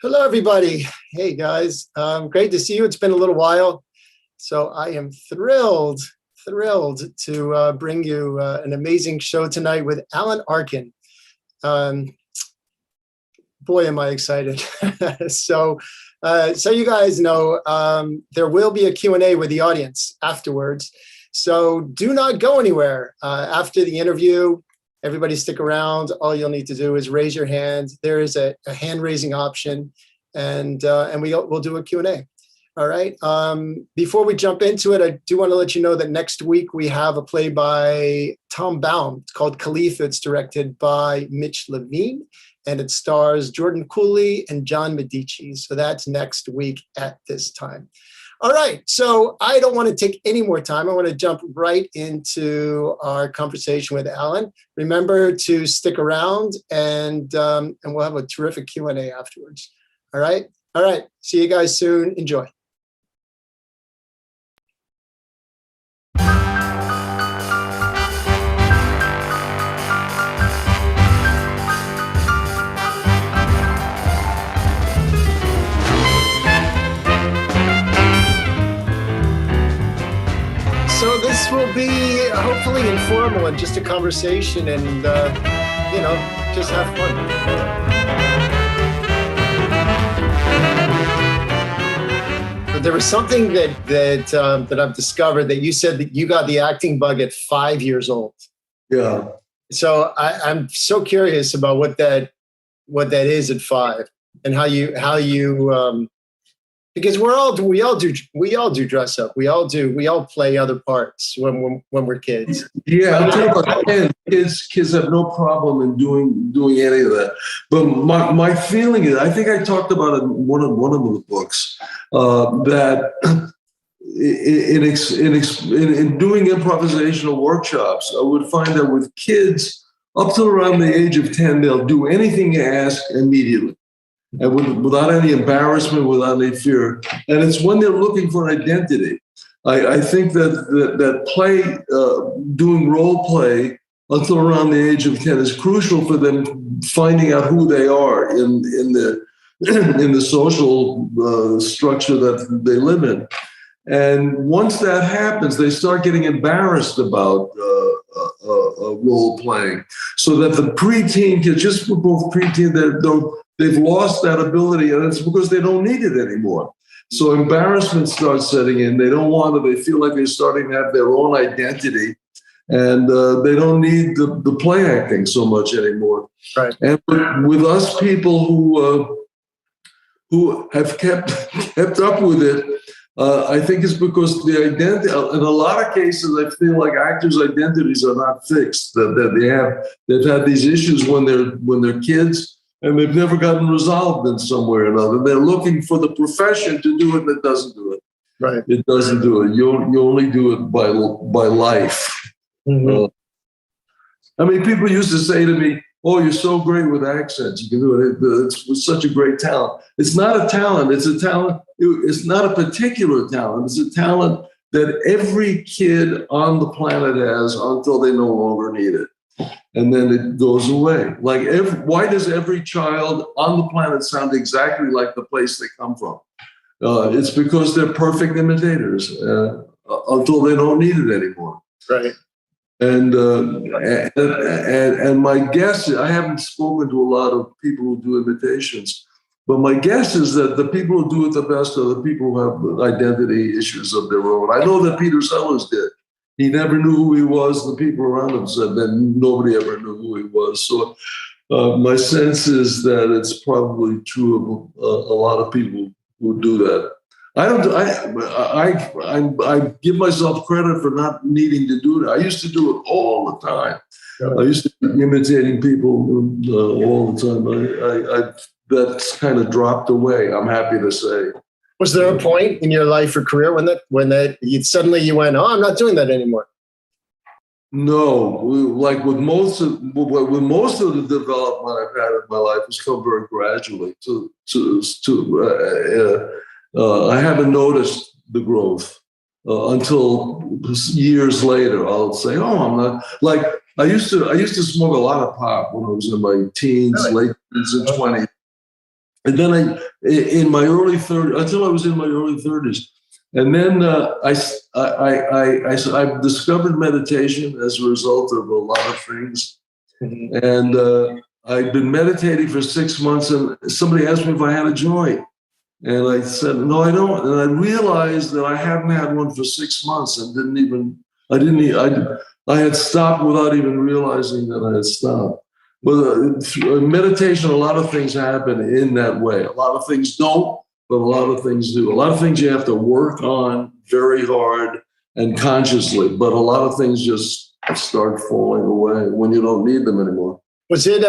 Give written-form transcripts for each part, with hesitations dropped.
Hello, everybody. Hey, guys. Great to see you. It's been a little while. So I am thrilled to bring you an amazing show tonight with Alan Arkin. Boy, am I excited. So you guys know there will be a Q&A with the audience afterwards. So do not go anywhere. After the interview, everybody stick around. All you'll need to do is raise your hand. There is a hand-raising option, and we'll do a Q&A. All right. Before we jump into it, I do want to let you know that next week we have a play by Tom Baum. It's called Khalifa. It's directed by Mitch Levine, and it stars Jordan Cooley and John Medici. So that's next week at this time. All right, so I don't want to take any more time. I want to jump right into our conversation with Alan. Remember to stick around, and we'll have a terrific Q&A afterwards. All right, see you guys soon. Enjoy. So this will be hopefully informal and just a conversation, and just have fun. But there was something that I've discovered, that you said that you got the acting bug at 5 years old. Yeah. So I'm so curious about what that is at 5, and how you because we all do dress up. We all play other parts when we're kids. Yeah, I'll tell you about kids have no problem in doing any of that. But my feeling is, I think I talked about it in one of the books, that in doing improvisational workshops, I would find that with kids up to around the age of 10, they'll do anything you ask immediately, and without any embarrassment, without any fear. And it's when they're looking for an identity. I think that play, doing role play until around the age of 10 is crucial for them finding out who they are in the social structure that they live in. And once that happens, they start getting embarrassed about role playing, so that the preteen kids, just for both preteen, they've lost that ability, and it's because they don't need it anymore. So embarrassment starts setting in. They don't want to. They feel like they're starting to have their own identity, and they don't need the play acting so much anymore. Right. And with us people who have kept up with it, I think it's because the identity, in a lot of cases, I feel like actors' identities are not fixed. That they've had these issues when they're kids, and they've never gotten resolved in some way or another. They're looking for the profession to do it, and it doesn't do it. Right. It doesn't do it. You only do it by life. Mm-hmm. I mean, people used to say to me, "Oh, you're so great with accents. You can do it. It's such a great talent." It's not a talent. It's a talent. It's not a particular talent. It's a talent that every kid on the planet has until they no longer need it. And then it goes away. Like, why does every child on the planet sound exactly like the place they come from? It's because they're perfect imitators until they don't need it anymore. Right. And my guess, I haven't spoken to a lot of people who do imitations, but my guess is that the people who do it the best are the people who have identity issues of their own. I know that Peter Sellers did. He never knew who he was. The people around him said that nobody ever knew who he was. So my sense is that it's probably true of a lot of people who do that. I give myself credit for not needing to do that. I used to do it all the time. I used to be imitating people all the time. That's kind of dropped away, I'm happy to say. Was there a point in your life or career when suddenly you went, "Oh, I'm not doing that anymore"? No, like with most of the development I've had in my life has come very gradually. I haven't noticed the growth until years later. I'll say, "Oh, I'm not." Like I used to smoke a lot of pot when I was in my teens, late teens and 20s. And then in my early 30s, until I was in my early 30s, and then I discovered meditation as a result of a lot of things. Mm-hmm. And I'd been meditating for 6 months, and somebody asked me if I had a joint. And I said, no, I don't. And I realized that I hadn't had one for 6 months and I had stopped without even realizing that I had stopped. But meditation, a lot of things happen in that way. A lot of things don't, but a lot of things do. A lot of things you have to work on very hard and consciously, but a lot of things just start falling away when you don't need them anymore. Was it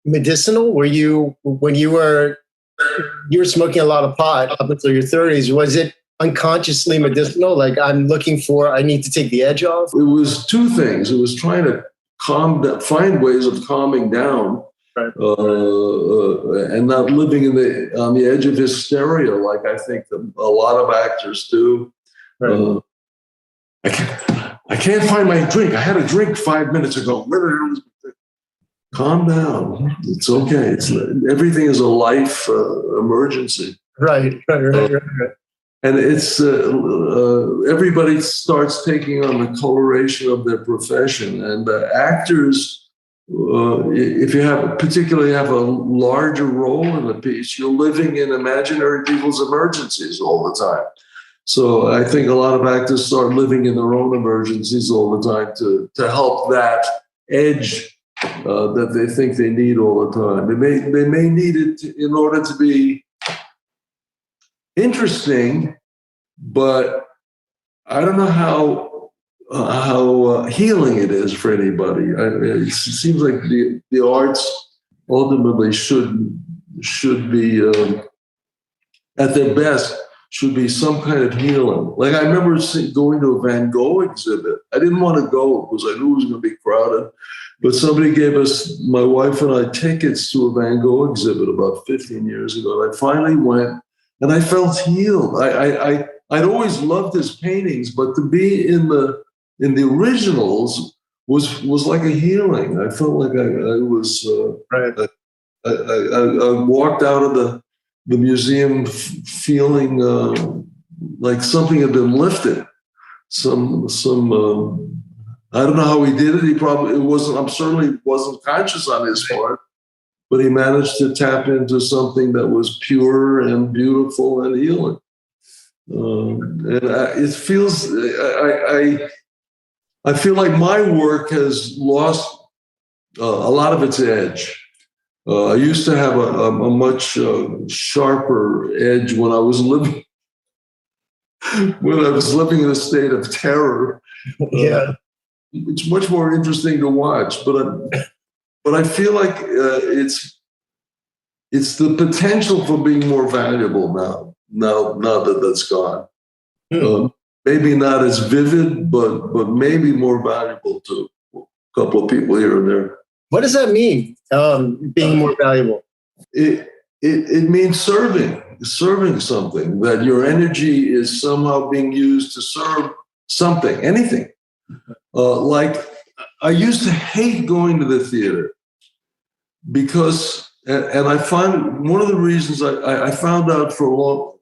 medicinal? When you were smoking a lot of pot up until your 30s, was it unconsciously medicinal? Like, I need to take the edge off? It was two things. It was trying to find ways of calming down, right. And not living on the edge of hysteria like I think a lot of actors do. Right. I can't find my drink. I had a drink 5 minutes ago. Where the hell is it? Calm down. It's okay. Everything is a life emergency. Right. And it's everybody starts taking on the coloration of their profession, and actors, if you particularly have a larger role in the piece, you're living in imaginary people's emergencies all the time. So I think a lot of actors start living in their own emergencies all the time to help that edge that they think they need all the time. They may need it in order to be interesting, but I don't know how healing it is for anybody. It seems like the arts ultimately should be at their best should be some kind of healing. Like I remember going to a Van Gogh exhibit. I didn't want to go because I knew it was going to be crowded. But somebody gave us, my wife and I, tickets to a Van Gogh exhibit about 15 years ago. And I finally went, and I felt healed. I'd always loved his paintings, but to be in the originals was like a healing. I felt like I was. Right. I walked out of the museum feeling like something had been lifted. I don't know how he did it. I'm certainly wasn't conscious on his part, but he managed to tap into something that was pure and beautiful and healing. It feels, I feel like my work has lost a lot of its edge. I used to have a much sharper edge when I was living in a state of terror. Yeah. It's much more interesting to watch, but I feel like it's the potential for being more valuable now that that's gone. Maybe not as vivid, but maybe more valuable to a couple of people here and there. What does that mean? Being more valuable? It means serving something, that your energy is somehow being used to serve something, anything. Like I used to hate going to the theater because, and I find one of the reasons I found out for a long,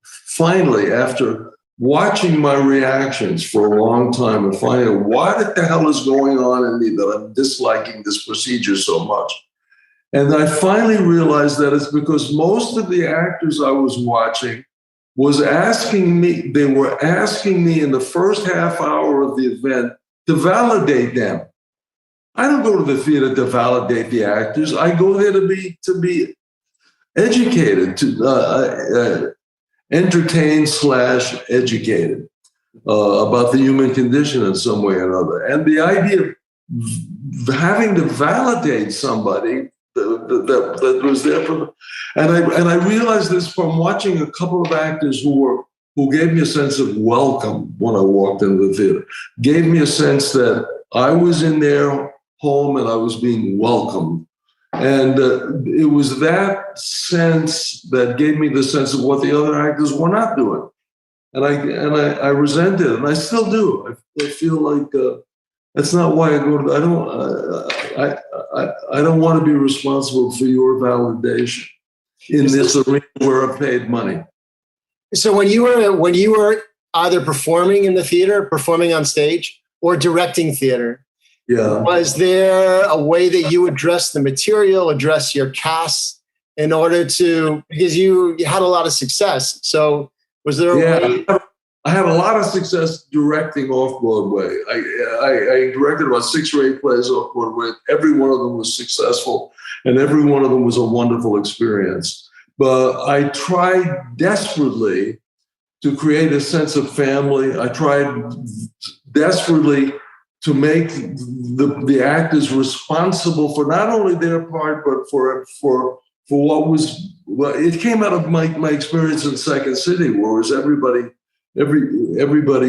finally after watching my reactions for a long time and finding out what the hell is going on in me that I'm disliking this procedure so much. And I finally realized that it's because most of the actors I was watching were asking me in the first half hour of the event to validate them. I don't go to the theater to validate the actors. I go there to be educated, to entertain/educated about the human condition in some way or another. And the idea of having to validate somebody that was there for, and I realized this from watching a couple of actors who gave me a sense of welcome when I walked into the theater, gave me a sense that I was in their home and I was being welcomed. And it was that sense that gave me the sense of what the other actors were not doing. And I resent it, and I still do. I feel like that's not why I go to. I don't want to be responsible for your validation. in this arena where I paid money. So when you were either performing in the theater, performing on stage, or directing theater, was there a way that you address the material, address your cast in order to, because you had a lot of success. So was there a way? I had a lot of success directing off Broadway. I directed about 6 or 8 plays off Broadway. Every one of them was successful, and every one of them was a wonderful experience. But I tried desperately to create a sense of family. I tried desperately to make the actors responsible for not only their part, but for what was. Well, it came out of my experience in Second City, where was everybody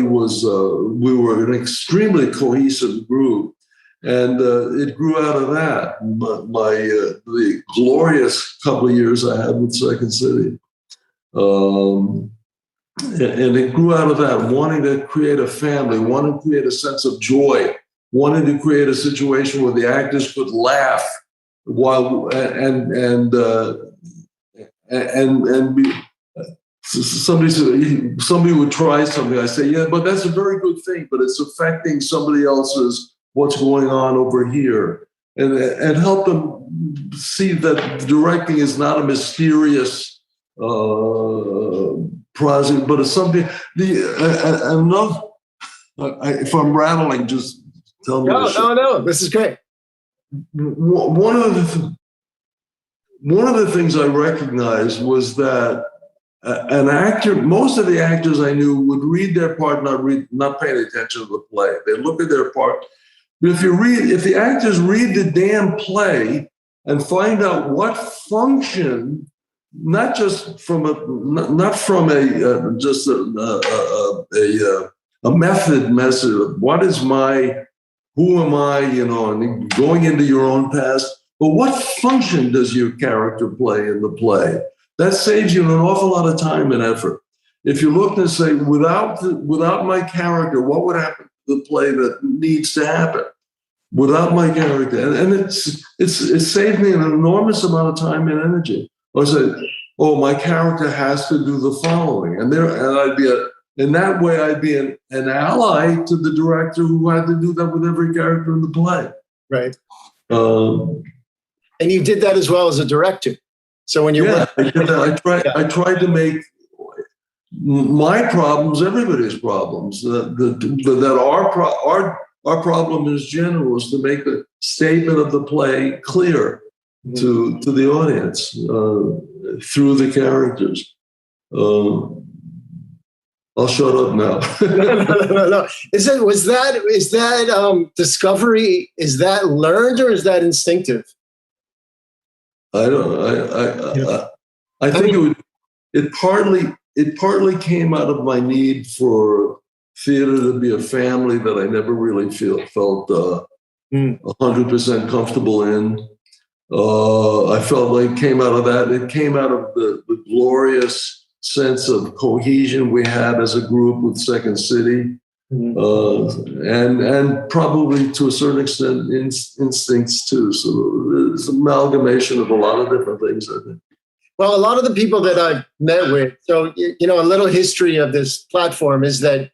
was. We were an extremely cohesive group, and it grew out of that. The glorious couple of years I had with Second City. And it grew out of that, wanting to create a family, wanting to create a sense of joy, wanting to create a situation where the actors could laugh while somebody would try something. I say, yeah, but that's a very good thing, but it's affecting somebody else's what's going on over here, and help them see that directing is not a mysterious project, but it's something. If I'm rattling, just tell me. No. This is great. One of the things I recognized was that an actor, most of the actors I knew would read their part, not paying attention to the play. They look at their part. But if the actors read the damn play and find out what function, not just from a method message of what is who am I, and going into your own past, but what function does your character play in the play? That saves you an awful lot of time and effort. If you look and say, without my character, what would happen to the play that needs to happen? Without my character, and it saved me an enormous amount of time and energy. I said, oh, my character has to do the following, and I'd be in that way, I'd be an ally to the director who had to do that with every character in the play. Right. And you did that as well as a director. So when you're I did that. I tried to make my problems everybody's problems. That our problem is general is to make the statement of the play clear to the audience through the characters. I'll shut up now. No. Is that discovery? Is that learned or is that instinctive? I think it partly came out of my need for theater to be a family that I never really felt 100% comfortable in. I felt like it came out of that. It came out of the glorious sense of cohesion we had as a group with Second City, and probably to a certain extent instincts too. So it's an amalgamation of a lot of different things, I think. Well, a lot of the people that I've met with, so a little history of this platform is that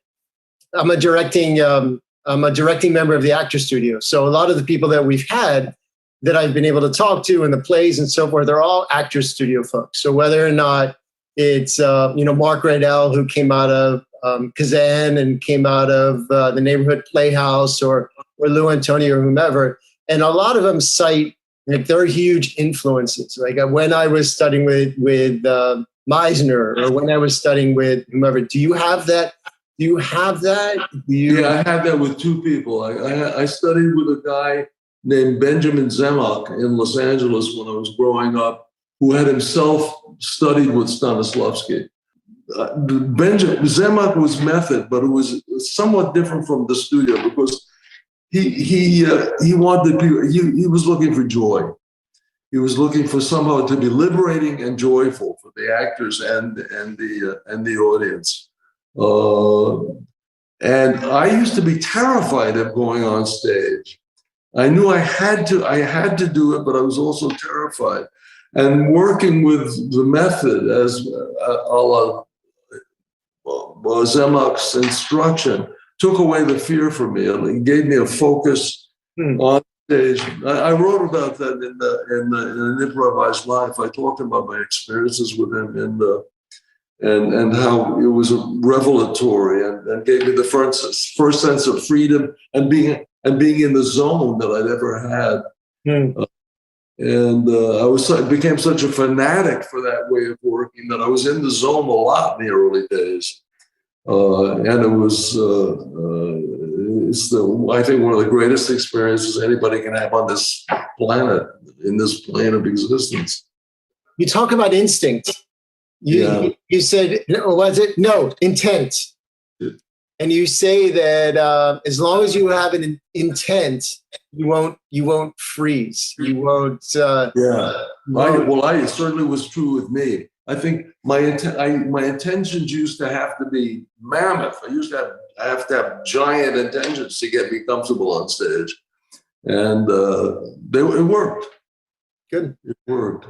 I'm a directing member of the Actor Studio. So a lot of the people that we've had that I've been able to talk to in the plays and so forth, they're all Actor Studio folks. So whether or not it's Mark Rydell, who came out of Kazan and came out of the Neighborhood Playhouse, or Lou Antonio or whomever, and a lot of them cite like their huge influences. Like when I was studying with Meisner, or when I was studying with whomever. Do you have that? Yeah, I had that with 2 people. I studied with a guy named Benjamin Zemak in Los Angeles when I was growing up, who had himself studied with Stanislavski. Benjamin Zemak was method, but it was somewhat different from the studio because he wanted people. He was looking for joy. He was looking for somehow to be liberating and joyful for the actors and the audience. And I used to be terrified of going on stage. I knew I had to do it, but I was also terrified. And working with the method as a la Zemach's instruction took away the fear from me and gave me a focus on stage. I wrote about that in an improvised life. I talked about my experiences with him and how it was revelatory and gave me the first sense of freedom and being in the zone that I'd ever had. I became such a fanatic for that way of working that I was in the zone a lot in the early days. And it was, I think, one of the greatest experiences anybody can have on this planet, in this plane of existence. You talk about instinct. You said, or was it? No, intent. Yeah. And you say that as long as you have an intent, you won't freeze. You won't. It certainly was true with me. I think my intentions used to have to be mammoth. I used to have to have giant intentions to get me comfortable on stage, and it worked. Good. It worked.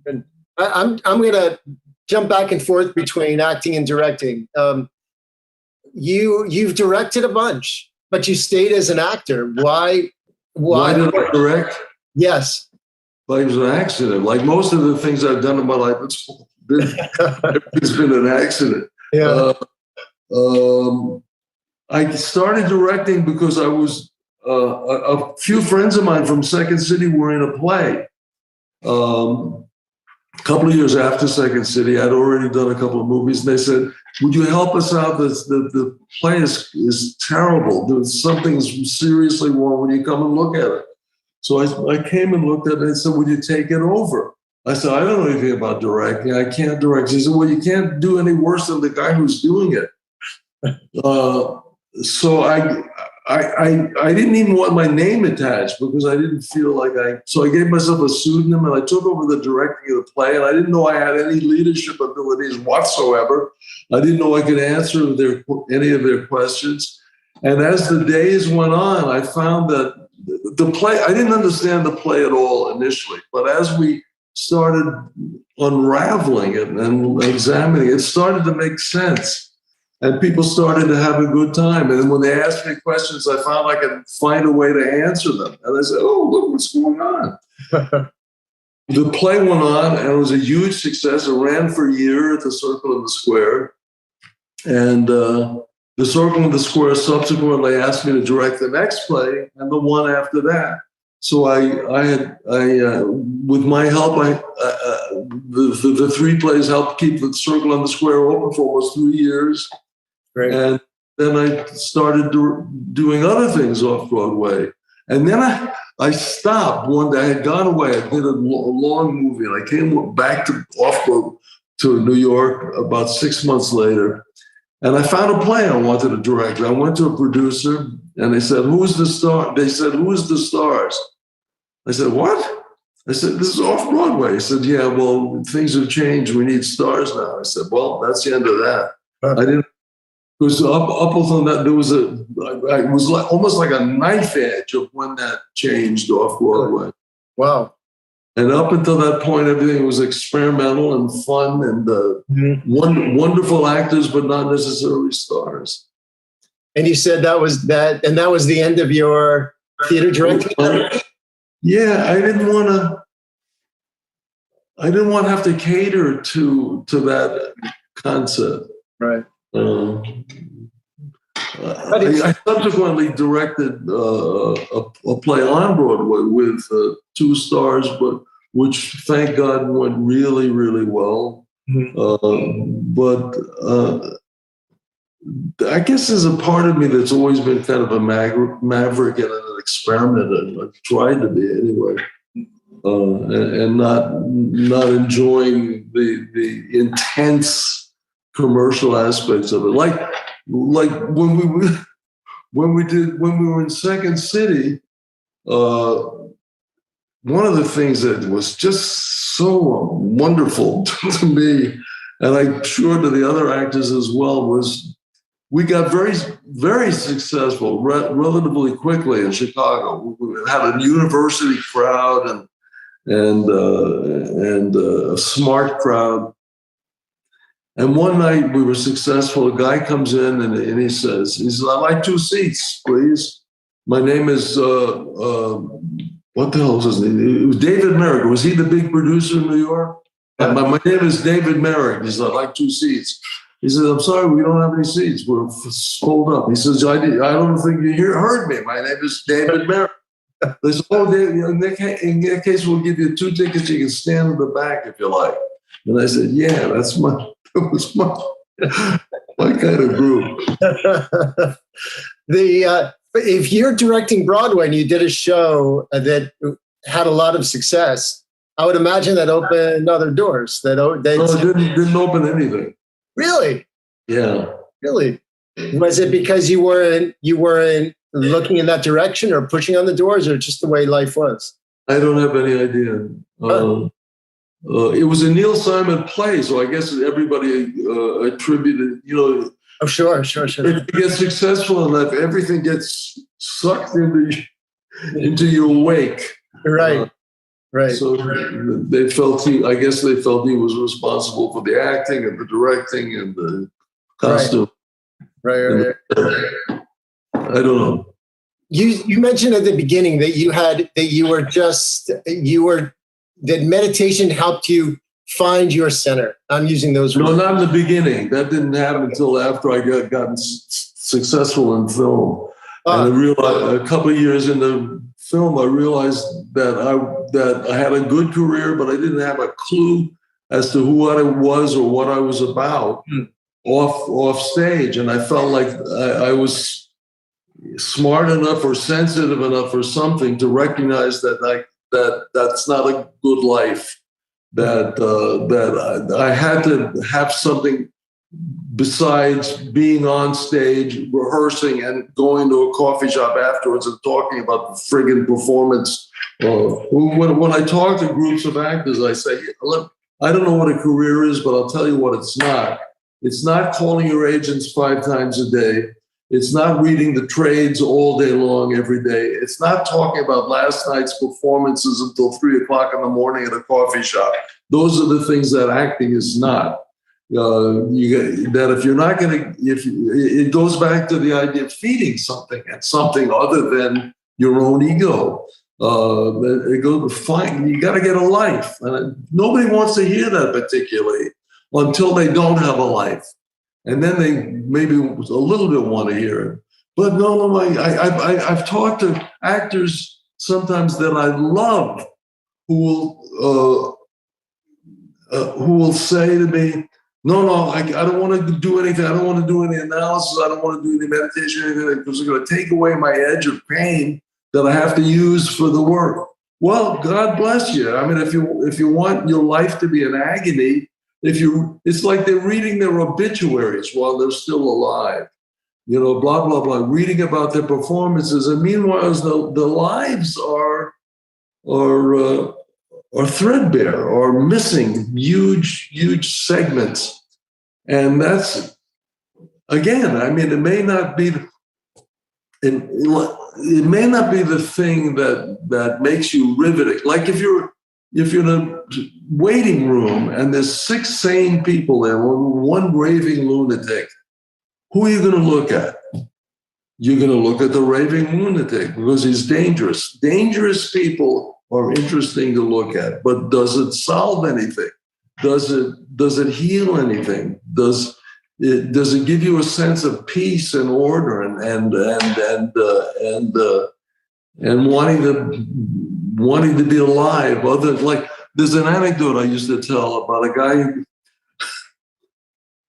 Good. I'm gonna jump back and forth between acting and directing. You've directed a bunch, but you stayed as an actor. Why did I direct? Yes. Like it was an accident. Like most of the things I've done in my life, it's been an accident. Yeah. I started directing because I was a few friends of mine from Second City were in a play. A couple of years after Second City, I'd already done a couple of movies, and they said, "Would you help us out? The play is terrible. There's something seriously wrong. When you come and look at it." So I came and looked at it and said, "Would you take it over?" I said, "I don't know anything about directing. I can't direct." He said, "Well, you can't do any worse than the guy who's doing it." So I didn't even want my name attached because I didn't feel like so I gave myself a pseudonym and I took over the directing of the play, and I didn't know I had any leadership abilities whatsoever. I didn't know I could answer any of their questions. And as the days went on, I found that the play, I didn't understand the play at all initially, but as we started unraveling it and examining it, it started to make sense. And people started to have a good time. And when they asked me questions, I found I could find a way to answer them. And I said, "Oh, look what's going on." The play went on, and it was a huge success. It ran for a year at the Circle and the Square. And the Circle and the Square subsequently asked me to direct the next play and the one after that. So with my help, the three plays helped keep the Circle and the Square open for almost 3 years. Great. And then I started doing other things off Broadway. And then I stopped one day. I had gone away. I did a long movie, and I came back to New York about 6 months later. And I found a play I wanted to direct. I went to a producer, and they said, "Who's the star?" They said, "Who's the stars?" I said, "What?" I said, "This is off Broadway." He said, "Yeah, well, things have changed. We need stars now." I said, "Well, that's the end of that." I didn't. Because up until that, it was almost like a knife edge of when that changed off Broadway. Wow. And up until that point, everything was experimental and fun and wonderful actors, but not necessarily stars. And you said that was the end of your theater directing? Yeah, I didn't want to have to cater to that concept. Right. I subsequently directed a play on Broadway with 2 stars, but which, thank God, went really, really well. But I guess there's a part of me that's always been kind of a maverick and an experiment, and I've tried to be anyway, and not enjoying the intense commercial aspects of it, like when we were in Second City. One of the things that was just so wonderful to me, and I'm sure to the other actors as well, was we got very, very successful relatively quickly in Chicago. We had a university crowd, and a smart crowd. And one night we were successful. A guy comes in and he says, "I'd like 2 seats, please. My name is, what the hell was his name? It was David Merrick. Was he the big producer in New York? My name is David Merrick." He said, "I'd like 2 seats. He said, "I'm sorry, we don't have any seats. We're sold up." He says, I don't think you heard me. My name is David Merrick." They said, "Oh, David, in that case, we'll give you 2 tickets. You can stand in the back if you like." And I said, "Yeah, that was my kind of group." If you're directing Broadway and you did a show that had a lot of success, I would imagine that opened other doors. No, it didn't open anything. Really? Yeah. Really? Was it because you weren't looking in that direction or pushing on the doors, or just the way life was? I don't have any idea. It was a Neil Simon play, so I guess everybody attributed, Oh, sure. If you get successful enough, everything gets sucked into your wake. Right. Right. So they felt he was responsible for the acting and the directing and the costume. Right. I don't know. You mentioned at the beginning that that meditation helped you find your center. I'm using those words. No, not in the beginning. That didn't happen until after I gotten successful in film. And I realized a couple of years in the film, I realized that I had a good career, but I didn't have a clue as to who I was or what I was about off stage. And I felt like I was smart enough or sensitive enough or something to recognize that's not a good life. That I had to have something besides being on stage, rehearsing, and going to a coffee shop afterwards and talking about the friggin' performance. When I talk to groups of actors, I say, "Look, I don't know what a career is, but I'll tell you what it's not. It's not calling your agents 5 times a day. It's not reading the trades all day long every day. It's not talking about last night's performances until 3 o'clock in the morning at a coffee shop. Those are the things that acting is not. If you're not going to, it goes back to the idea of feeding something and something other than your own ego. It goes fine. You got to get a life. And nobody wants to hear that particularly until they don't have a life. And then they maybe a little bit want to hear it. But no, I've talked to actors sometimes that I love who will say to me, no, I don't want to do anything. I don't want to do any analysis. I don't want to do any meditation or anything because it's going to take away my edge of pain that I have to use for the work. Well, God bless you. I mean, if you want your life to be an agony, it's like they're reading their obituaries while they're still alive, blah, blah, blah, reading about their performances. And meanwhile, the lives are threadbare or missing huge segments. And that's, again, I mean, it may not be the thing that makes you riveting. Like if you're in a waiting room and there's 6 sane people there, one raving lunatic, who are you going to look at? You're going to look at the raving lunatic because he's dangerous. Dangerous people are interesting to look at, but does it solve anything? Does it heal anything? Does it give you a sense of peace and order and wanting to be alive? There's an anecdote I used to tell about a guy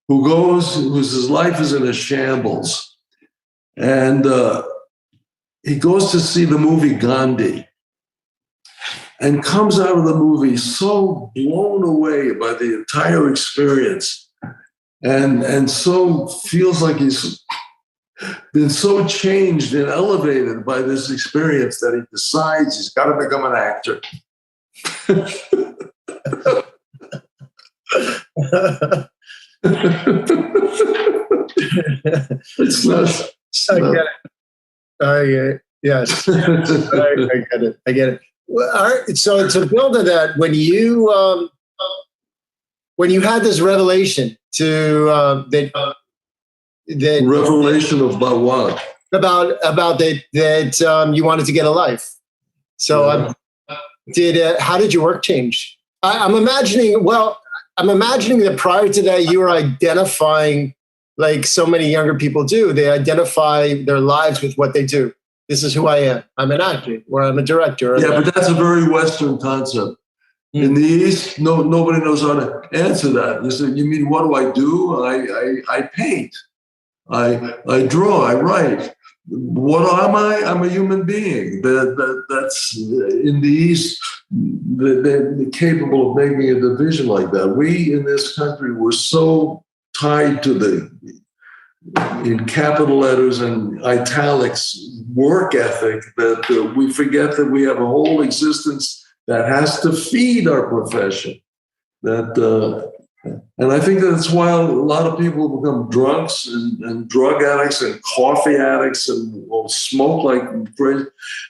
whose life is in a shambles, and he goes to see the movie Gandhi, and comes out of the movie so blown away by the entire experience, and so feels like he's been so changed and elevated by this experience that he decides he's got to become an actor. It's not. I get it. Yes. I get it. Well, all right. So to build on that, when you had this revelation that Revelation about what? about that you wanted to get a life. So how did your work change? I'm imagining that prior to that, you were identifying, like so many younger people do. They identify their lives with what they do. This is who I am. I'm an actor, or I'm a director. Yeah, but that's a very Western concept. In the East, nobody knows how to answer that. They say, "You mean what do I do? I paint, I draw, I write. What am I? I'm a human being." That's in the East. They're capable of making a division like that. We in this country were so tied to in capital letters and italics work ethic that we forget that we have a whole existence that has to feed our profession. And I think that's why a lot of people become drunks and drug addicts and coffee addicts and will smoke like crazy,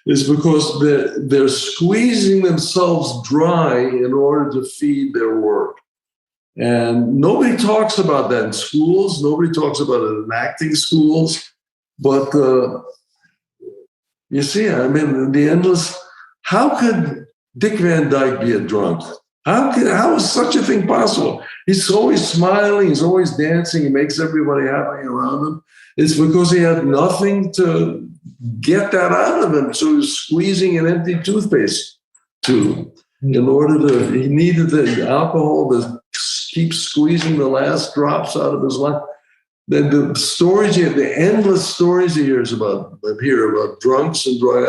is because they're squeezing themselves dry in order to feed their work. And nobody talks about that in schools. Nobody talks about it in acting schools. But you see, I mean, how could Dick Van Dyke be a drunk? How is such a thing possible? He's always smiling, he's always dancing, he makes everybody happy around him. It's because he had nothing to get that out of him. So he was squeezing an empty toothpaste tube he needed the alcohol to keep squeezing the last drops out of his life. Then the endless stories he hears about drunks and drug.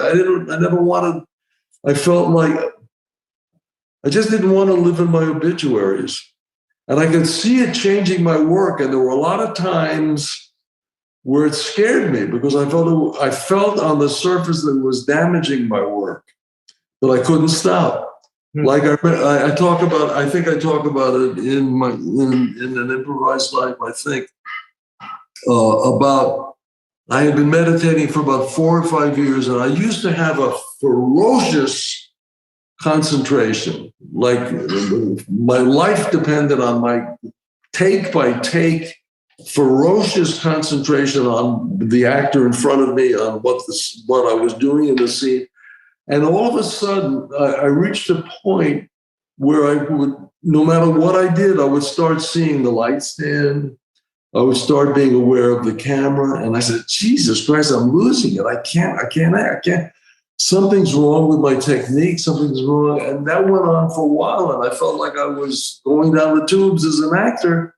I felt like I just didn't want to live in my obituaries. And I could see it changing my work. And there were a lot of times where it scared me because I felt on the surface that it was damaging my work, but I couldn't stop. Like I talk about, I think I talk about it in an improvised life, I think, about I had been meditating for about 4 or 5 years, and I used to have a ferocious concentration. Like my life depended on my take by take, ferocious concentration on the actor in front of me, on what I was doing in the scene. And all of a sudden, I reached a point where I would, no matter what I did, I would start seeing the light stand. I would start being aware of the camera. And I said, Jesus Christ, I'm losing it. I can't. Something's wrong with my technique. Something's wrong. And that went on for a while. And I felt like I was going down the tubes as an actor.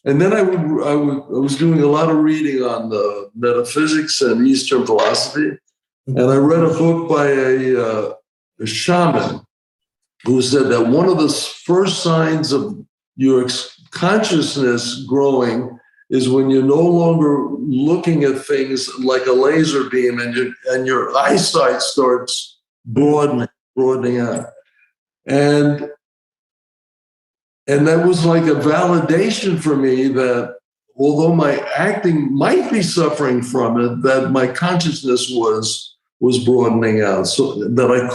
And then I was doing a lot of reading on the metaphysics and Eastern philosophy. And I read a book by a shaman who said that one of the first signs of your consciousness growing is when you're no longer looking at things like a laser beam and your eyesight starts broadening out. And that was like a validation for me that although my acting might be suffering from it, that my consciousness was broadening out, so that I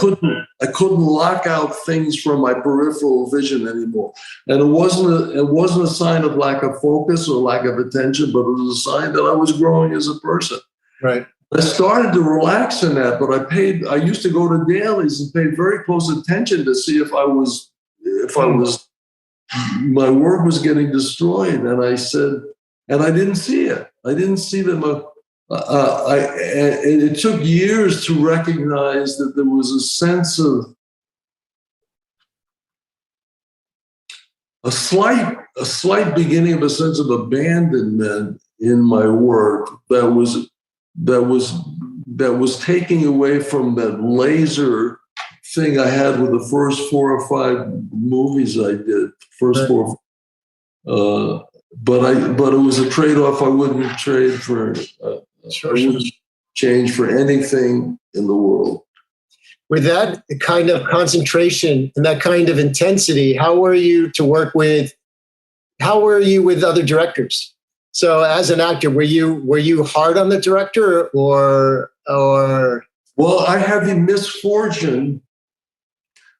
couldn't lock out things from my peripheral vision anymore. And it wasn't a sign of lack of focus or lack of attention, but it was a sign that I was growing as a person. Right. I started to relax in that, but I used to go to dailies and pay very close attention to see if my work was getting destroyed. And I said, and I didn't see it. I didn't see them. It took years to recognize that there was a sense of a slight beginning of a sense of abandonment in my work that was taking away from that laser thing I had with the first 4 or 5 movies I did. But it was a trade-off I wouldn't trade for. I wouldn't change for anything in the world. With that kind of concentration and that kind of intensity, how were you to work with? How were you with other directors? So, as an actor, were you hard on the director, or? Well, I had the misfortune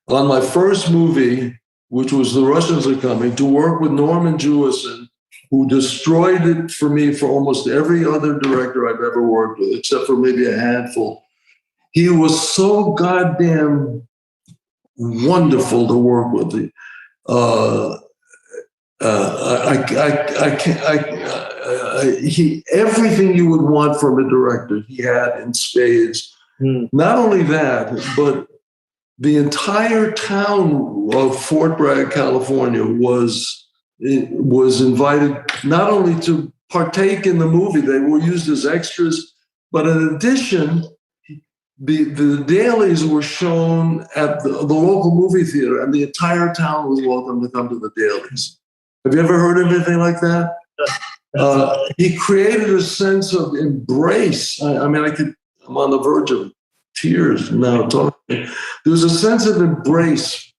on my first movie, which was The Russians Are Coming, to work with Norman Jewison, who destroyed it for me for almost every other director I've ever worked with, except for maybe a handful. He was so goddamn wonderful to work with. Everything you would want from a director, he had in spades. Not only that, but the entire town of Fort Bragg, California, was invited not only to partake in the movie, they were used as extras, but in addition, the dailies were shown at the local movie theater, and the entire town was welcome to come to the dailies. Have you ever heard of anything like that? He created a sense of embrace. I'm on the verge of tears now talking. There was a sense of embrace.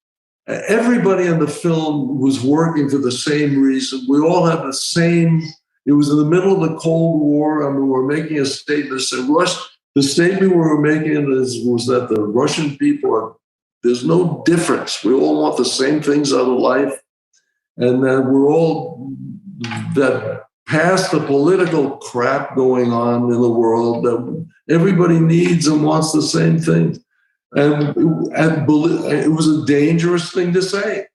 Everybody in the film was working for the same reason. We all had the same. It was in the middle of the Cold War, and we were making a statement. The statement we were making was that the Russian people there's no difference. We all want the same things out of life, and that we're all that past the political crap going on in the world, that everybody needs and wants the same things. And it was a dangerous thing to say.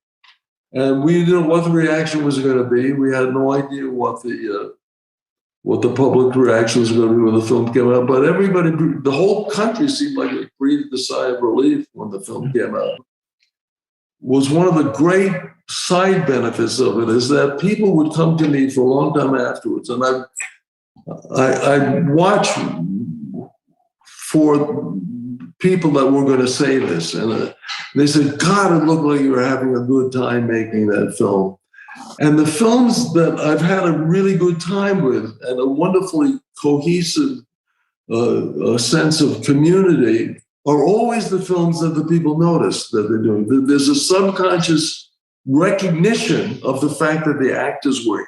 And we didn't know what the reaction was going to be. We had no idea what the public reaction was going to be when the film came out. But the whole country seemed like it breathed a sigh of relief when the film came out. Was one of the great side benefits of it is that people would come to me for a long time afterwards, and I'd watch for people that were going to say this, and they said, God, it looked like you were having a good time making that film. And the films that I've had a really good time with and a wonderfully cohesive sense of community are always the films that the people notice that they're doing. There's a subconscious recognition of the fact that the actors were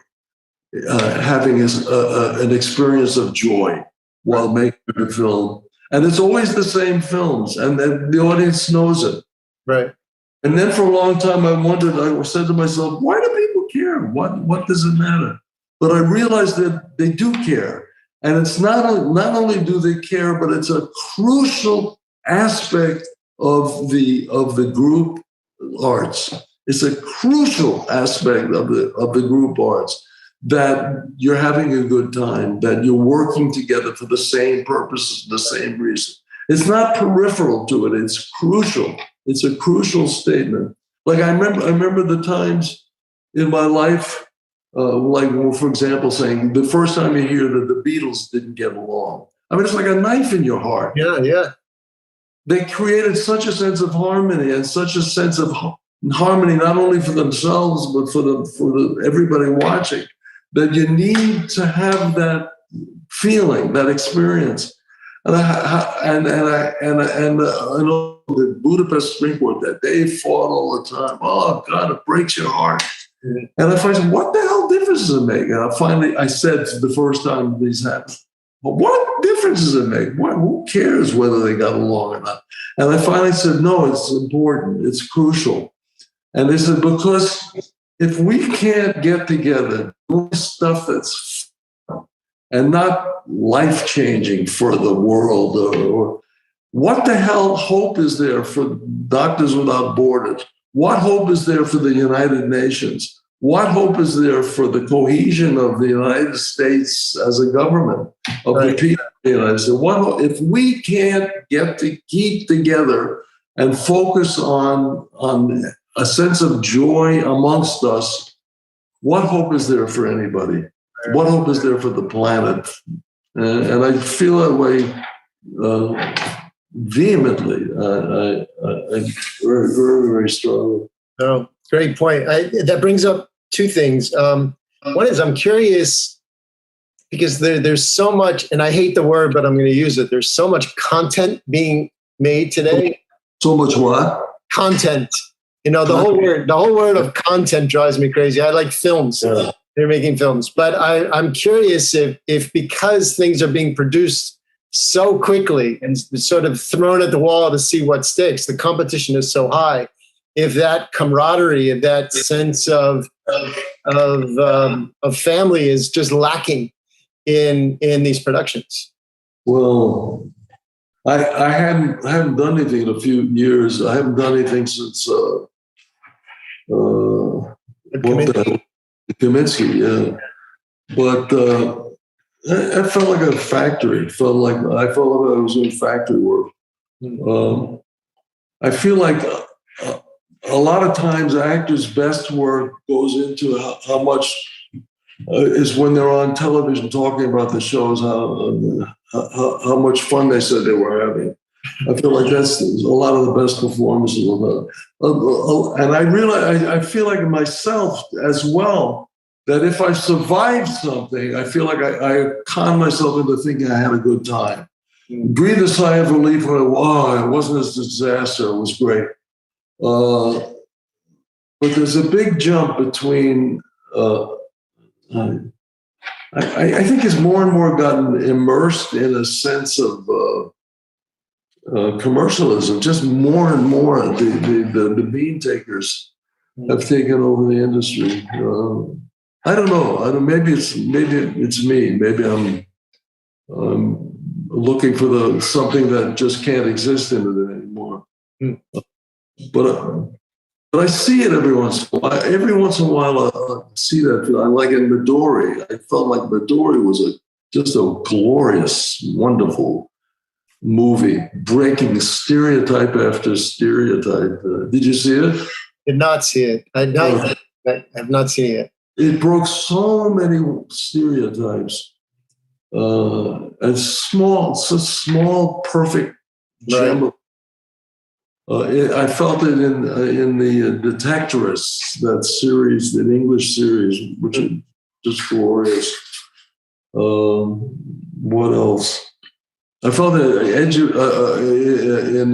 having an experience of joy while making the film. And it's always the same films, and then the audience knows it. Right. And then for a long time, I said to myself, why do people care? What does it matter? But I realized that they do care. And it's not only do they care, but it's a crucial aspect of the group arts. It's a crucial aspect of the group arts, that you're having a good time, that you're working together for the same purposes, the same reason. It's not peripheral to it, it's crucial. It's a crucial statement. Like I remember the times in my life, for example, saying the first time you hear that the Beatles didn't get along. I mean, it's like a knife in your heart. Yeah. They created such a sense of harmony and such a sense of harmony, not only for themselves, but for everybody watching, that you need to have that feeling, that experience. And I know the Budapest String Quartet, they fought all the time. Oh God, it breaks your heart. Mm-hmm. And I finally said, what the hell difference does it make? And I said the first time these happened, well, what difference does it make? Who cares whether they got along or not? And I finally said, no, it's important, it's crucial. And they said, because if we can't get together, doing stuff that's fun and not life-changing for the world, or what the hell hope is there for Doctors Without Borders? What hope is there for the United Nations? What hope is there for the cohesion of the United States as a government, of the people of the United States? If we can't keep together and focus on a sense of joy amongst us, what hope is there for anybody? What hope is there for the planet? And I feel that way vehemently, very, very, very strongly. Oh, great point. That brings up two things. One is I'm curious, because there's so much, and I hate the word, but I'm going to use it. There's so much content being made today. So much what? Content. You know, the whole word of content drives me crazy. I like films. Yeah. They're making films. But I'm curious if because things are being produced so quickly and sort of thrown at the wall to see what sticks, the competition is so high, if that camaraderie, if that sense of family is just lacking in these productions. Well, I haven't done anything in a few years. I haven't done anything since Kaminsky, yeah. But it felt like a factory. I felt like I was doing factory work. I feel like a lot of times actors' best work goes into how much is when they're on television talking about the shows, how much fun they said they were having. I feel like that's a lot of the best performances of that. And I feel like myself as well, that if I survived something, I feel like I con myself into thinking I had a good time. Breathe a sigh of relief when it wasn't a disaster, it was great. But there's a big jump between, I think it's more and more gotten immersed in a sense of commercialism. Just more and more, the bean takers have taken over the industry. I don't know. Maybe it's me. Maybe I'm looking for something that just can't exist in it anymore. But I see it every once in a while. Every once in a while, I see that. I like in Midori. I felt like Midori was just a glorious, wonderful movie, breaking stereotype after stereotype. Did you see it? Did not see it. I have not seen it yet. It broke so many stereotypes. And small, perfect gem. Right. I felt it in the Detectorists, that series, that English series, which is just glorious. What else? I felt it in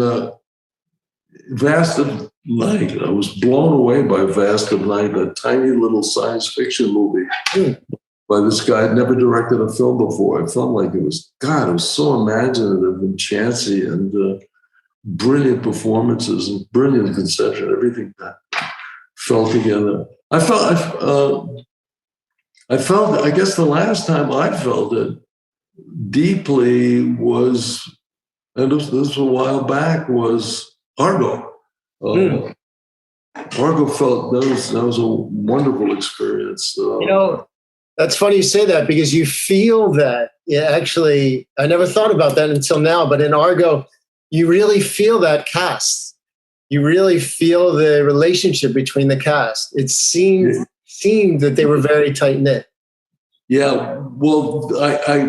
Vast of Night. I was blown away by Vast of Night, a tiny little science fiction movie by this guy. I'd never directed a film before. I felt like it was so imaginative and chancy and brilliant performances and brilliant conception, everything that fell together. I guess the last time I felt it deeply was, and this was a while back, was Argo. Argo felt that was a wonderful experience. That's funny you say that, because you feel that. Yeah, actually, I never thought about that until now, but in Argo, you really feel that cast. You really feel the relationship between the cast. It seemed that they were very tight-knit. Yeah, well, I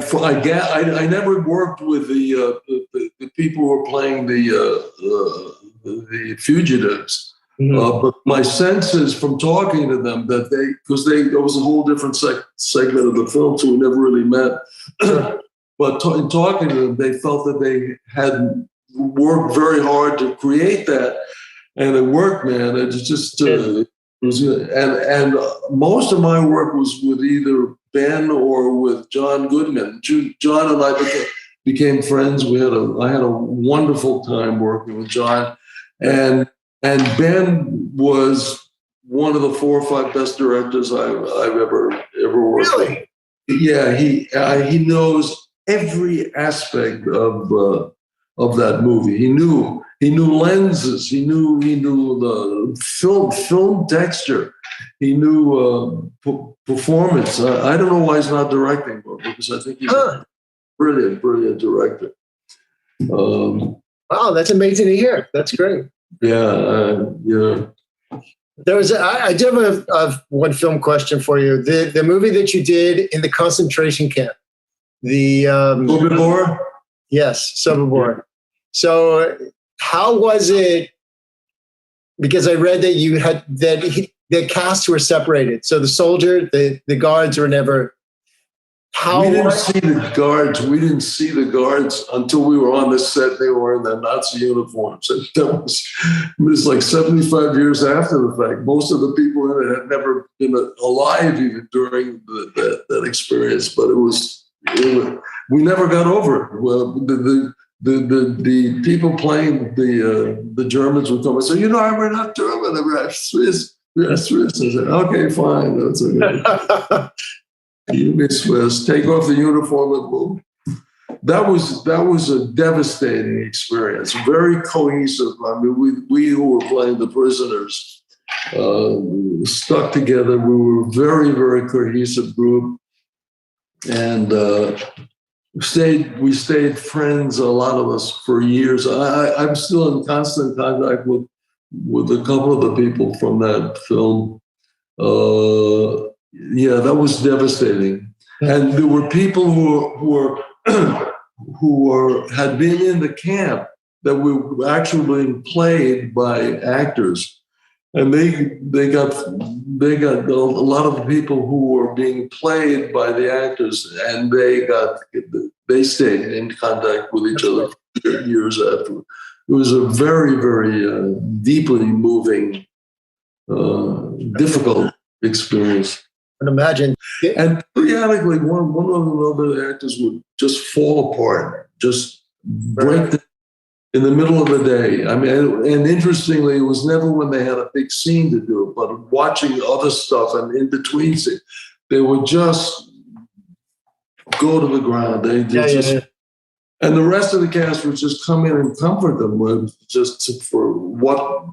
never worked with the people who were playing the fugitives. But my sense is from talking to them that because there was a whole different segment of the film, so we never really met. But in talking to them, they felt that they had worked very hard to create that, and it worked, man. It just it was, and most of my work was with either Ben or with John Goodman. John and I became friends. I had a wonderful time working with John, and Ben was one of the 4 or 5 best directors I've ever worked with. Yeah, he knows every aspect of that movie. He knew lenses. He knew the film texture. He knew performance. I don't know why he's not directing, because I think he's a brilliant director. Wow, that's amazing to hear. That's great. Yeah. There was I do have one film question for you. The movie that you did in the concentration camp, the Sobibor? Yes, Sobibor. So how was it? Because I read that you had the casts were separated. So the soldier, the guards were never. We didn't see the guards. We didn't see the guards until we were on the set. They were in their Nazi uniforms. It was like 75 years after the fact. Most of the people in it had never been alive even during that experience. But it was we never got over it. Well, the people playing the Germans would come and say, we're not German, we're Swiss. We're Swiss. I said, okay, fine. That's okay. You be Swiss. Take off the uniform and move. That was a devastating experience. Very cohesive. I mean, we who were playing the prisoners stuck together. We were a very, very cohesive group, and we stayed friends. A lot of us for years. I'm still in constant contact with a couple of the people from that film. That was devastating, and there were people who had been in the camp that were actually being played by actors, and they got a lot of the people who were being played by the actors, and they stayed in contact with each other for years after. It was a very, very deeply moving, difficult experience. I can imagine. And periodically, one of the actors would just fall apart, just break in the middle of the day. I mean, and interestingly, it was never when they had a big scene to do it, but watching other stuff and in between scenes, they would just go to the ground. And the rest of the cast would just come in and comfort them for what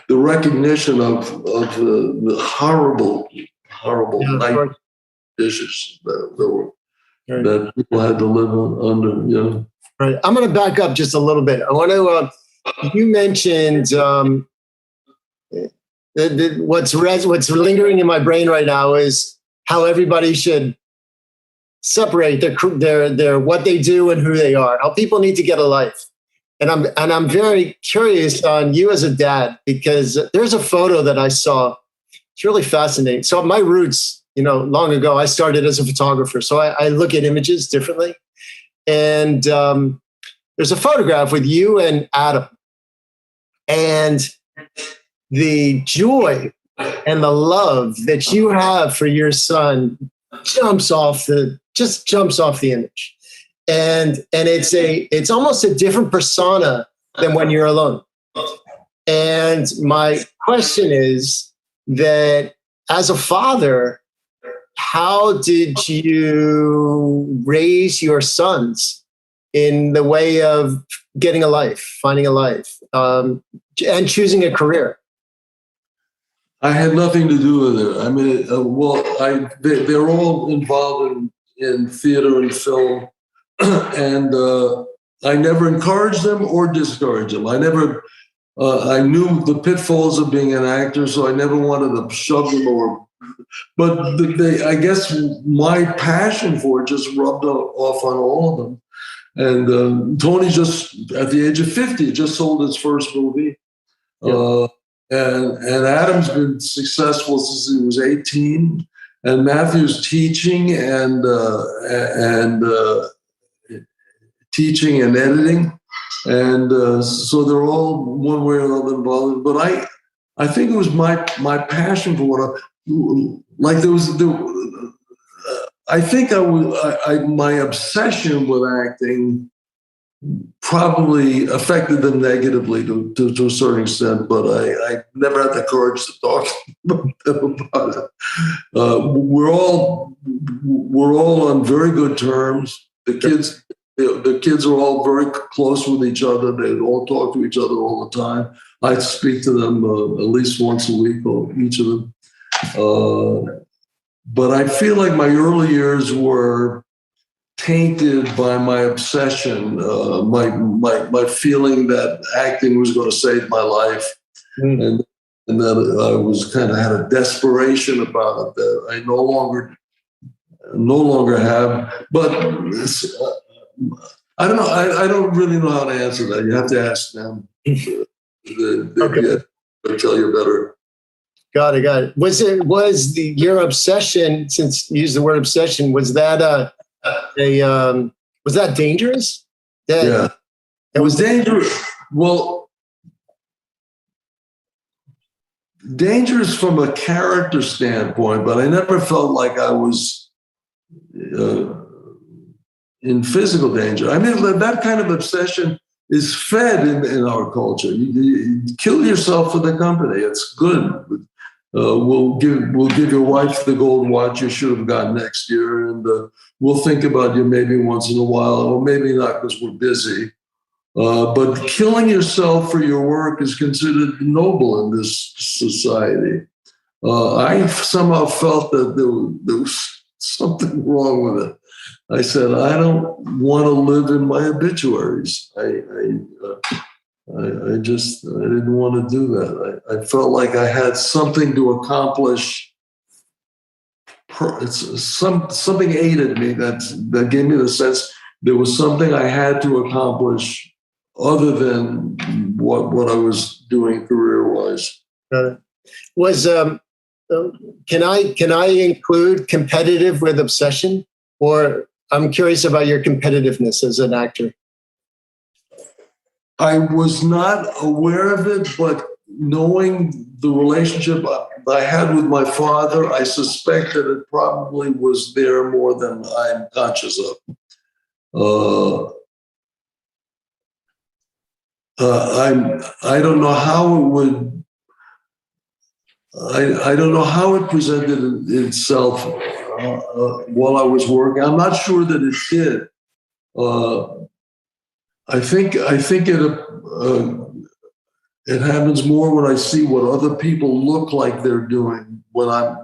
the recognition of the horrible night dishes that people had to live under. Right. I'm going to back up just a little bit. I want to. You mentioned what's lingering in my brain right now is how everybody should separate their what they do and who they are. How people need to get a life. And I'm very curious on you as a dad, because there's a photo that I saw. It's really fascinating. So my roots, long ago, I started as a photographer. So I look at images differently. And there's a photograph with you and Adam. And the joy and the love that you have for your son jumps off the image. And it's almost a different persona than when you're alone. And my question is that as a father, how did you raise your sons in the way of getting a life, finding a life, and choosing a career? I had nothing to do with it. I mean, they're all involved in theater and film, and I never encouraged them or discouraged them. I knew the pitfalls of being an actor, so I never wanted to shove them but I guess my passion for it just rubbed off on all of them. And Tony just, at the age of 50, just sold his first movie. Yeah. And Adam's been successful since he was 18. And Matthew's teaching and teaching and editing. And so they're all one way or another involved. But I think it was my passion for what I think my obsession with acting probably affected them negatively to a certain extent, but I never had the courage to talk to them about it. We're all on very good terms. The kids are all very close with each other. They all talk to each other all the time. I speak to them at least once a week, each of them. But I feel like my early years were tainted by my obsession, my feeling that acting was going to save my life, and that I was kind of had a desperation about it that I no longer have. But I don't know. I don't really know how to answer that. You have to ask them. Okay. They'll tell you better. Got it. Was your obsession, since you used the word obsession, was that was that dangerous? Yeah, it was dangerous. Well, dangerous from a character standpoint, but I never felt like I was in physical danger. I mean, that kind of obsession is fed in our culture. You kill yourself for the company. It's good. We'll give your wife the gold watch you should have gotten next year, and we'll think about you maybe once in a while, or maybe not because we're busy. But killing yourself for your work is considered noble in this society. I somehow felt that there was something wrong with it. I said, I don't want to live in my obituaries. I didn't want to do that. I felt like I had something to accomplish. Something aided me that gave me the sense there was something I had to accomplish other than what I was doing career-wise. Can I include competitive with obsession? Or I'm curious about your competitiveness as an actor. I was not aware of it, but knowing the relationship I had with my father, I suspect that it probably was there more than I'm conscious of. I don't know how it would. I don't know how it presented itself while I was working. I'm not sure that it did. I think it happens more when I see what other people look like they're doing. When I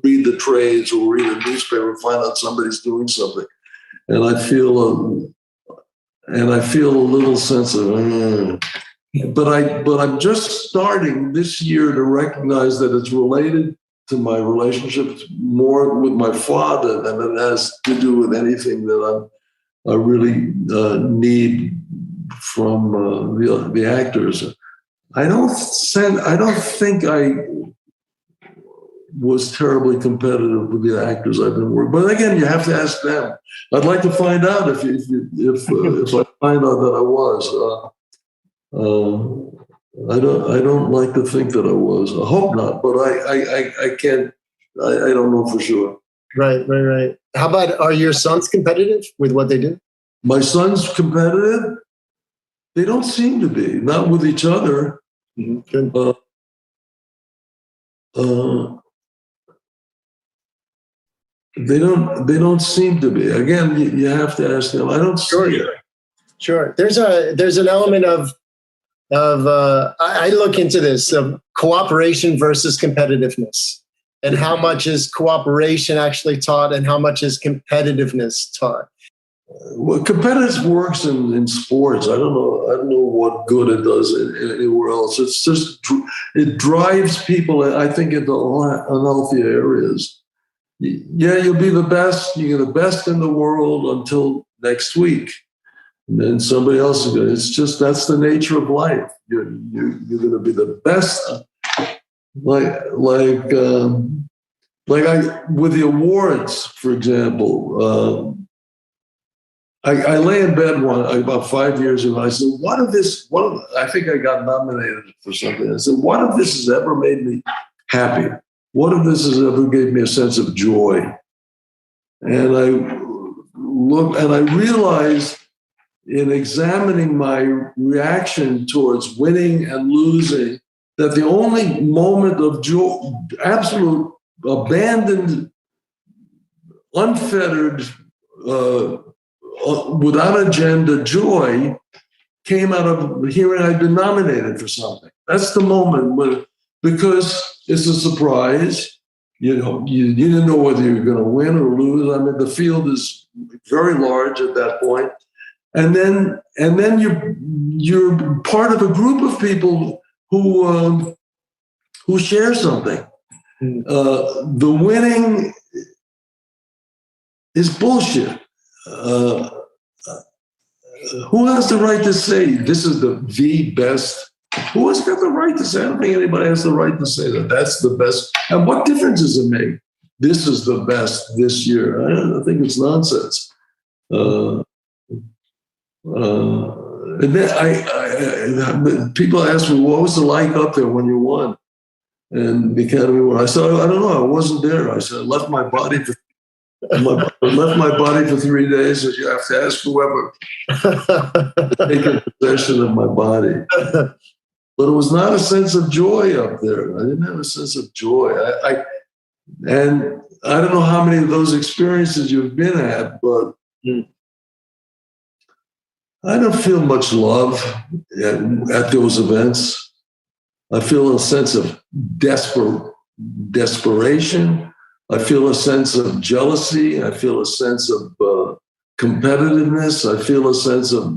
read the trades or read a newspaper and find out somebody's doing something, and I feel a little sense of. But I'm just starting this year to recognize that it's related to my relationships more with my father than it has to do with anything that I really need from the actors. I don't think I was terribly competitive with the actors I've been working. But again, you have to ask them. I'd like to find out if I find out that I was. I don't like to think that I was. I hope not, but I can't. I don't know for sure. Right. How about, are your sons competitive with what they do? My son's competitive? They don't seem to be. Not with each other. Mm-hmm. Good. They don't seem to be. Again, you have to ask them. I don't see it. Sure. There's an element of I look into this cooperation versus competitiveness, and how much is cooperation actually taught and how much is competitiveness taught. Well, competitive works in sports. I don't know what good it does anywhere else. It's just, it drives people, I think, into unhealthy areas. Yeah, you'll be the best. You're the best in the world until next week. And then somebody else is going. It's just, that's the nature of life. You're going to be the best. Like with the awards, for example. I lay in bed about 5 years ago. I said, I think I got nominated for something. I said, what if this has ever made me happy? What if this has ever gave me a sense of joy? And I looked and I realized, in examining my reaction towards winning and losing, that the only moment of joy, absolute, abandoned, unfettered, without agenda joy, came out of hearing I'd been nominated for something. That's the moment because it's a surprise. You didn't know whether you were going to win or lose. I mean, the field is very large at that point. And then you're part of a group of people who share something. The winning is bullshit. Who has the right to say this is the best? Who has got the right to say? I don't think anybody has the right to say that that's the best. And what difference does it make? This is the best this year. I think it's nonsense. And then people ask me, what was it like up there when you won? And the Academy won. I said, I don't know. I wasn't there. I said, I left my body. I left my body for 3 days, and you have to ask whoever taken possession of my body. But it was not a sense of joy up there. I didn't have a sense of joy. And I don't know how many of those experiences you've been at, but I don't feel much love at those events. I feel a sense of desperation. I feel a sense of jealousy. I feel a sense of competitiveness. I feel a sense of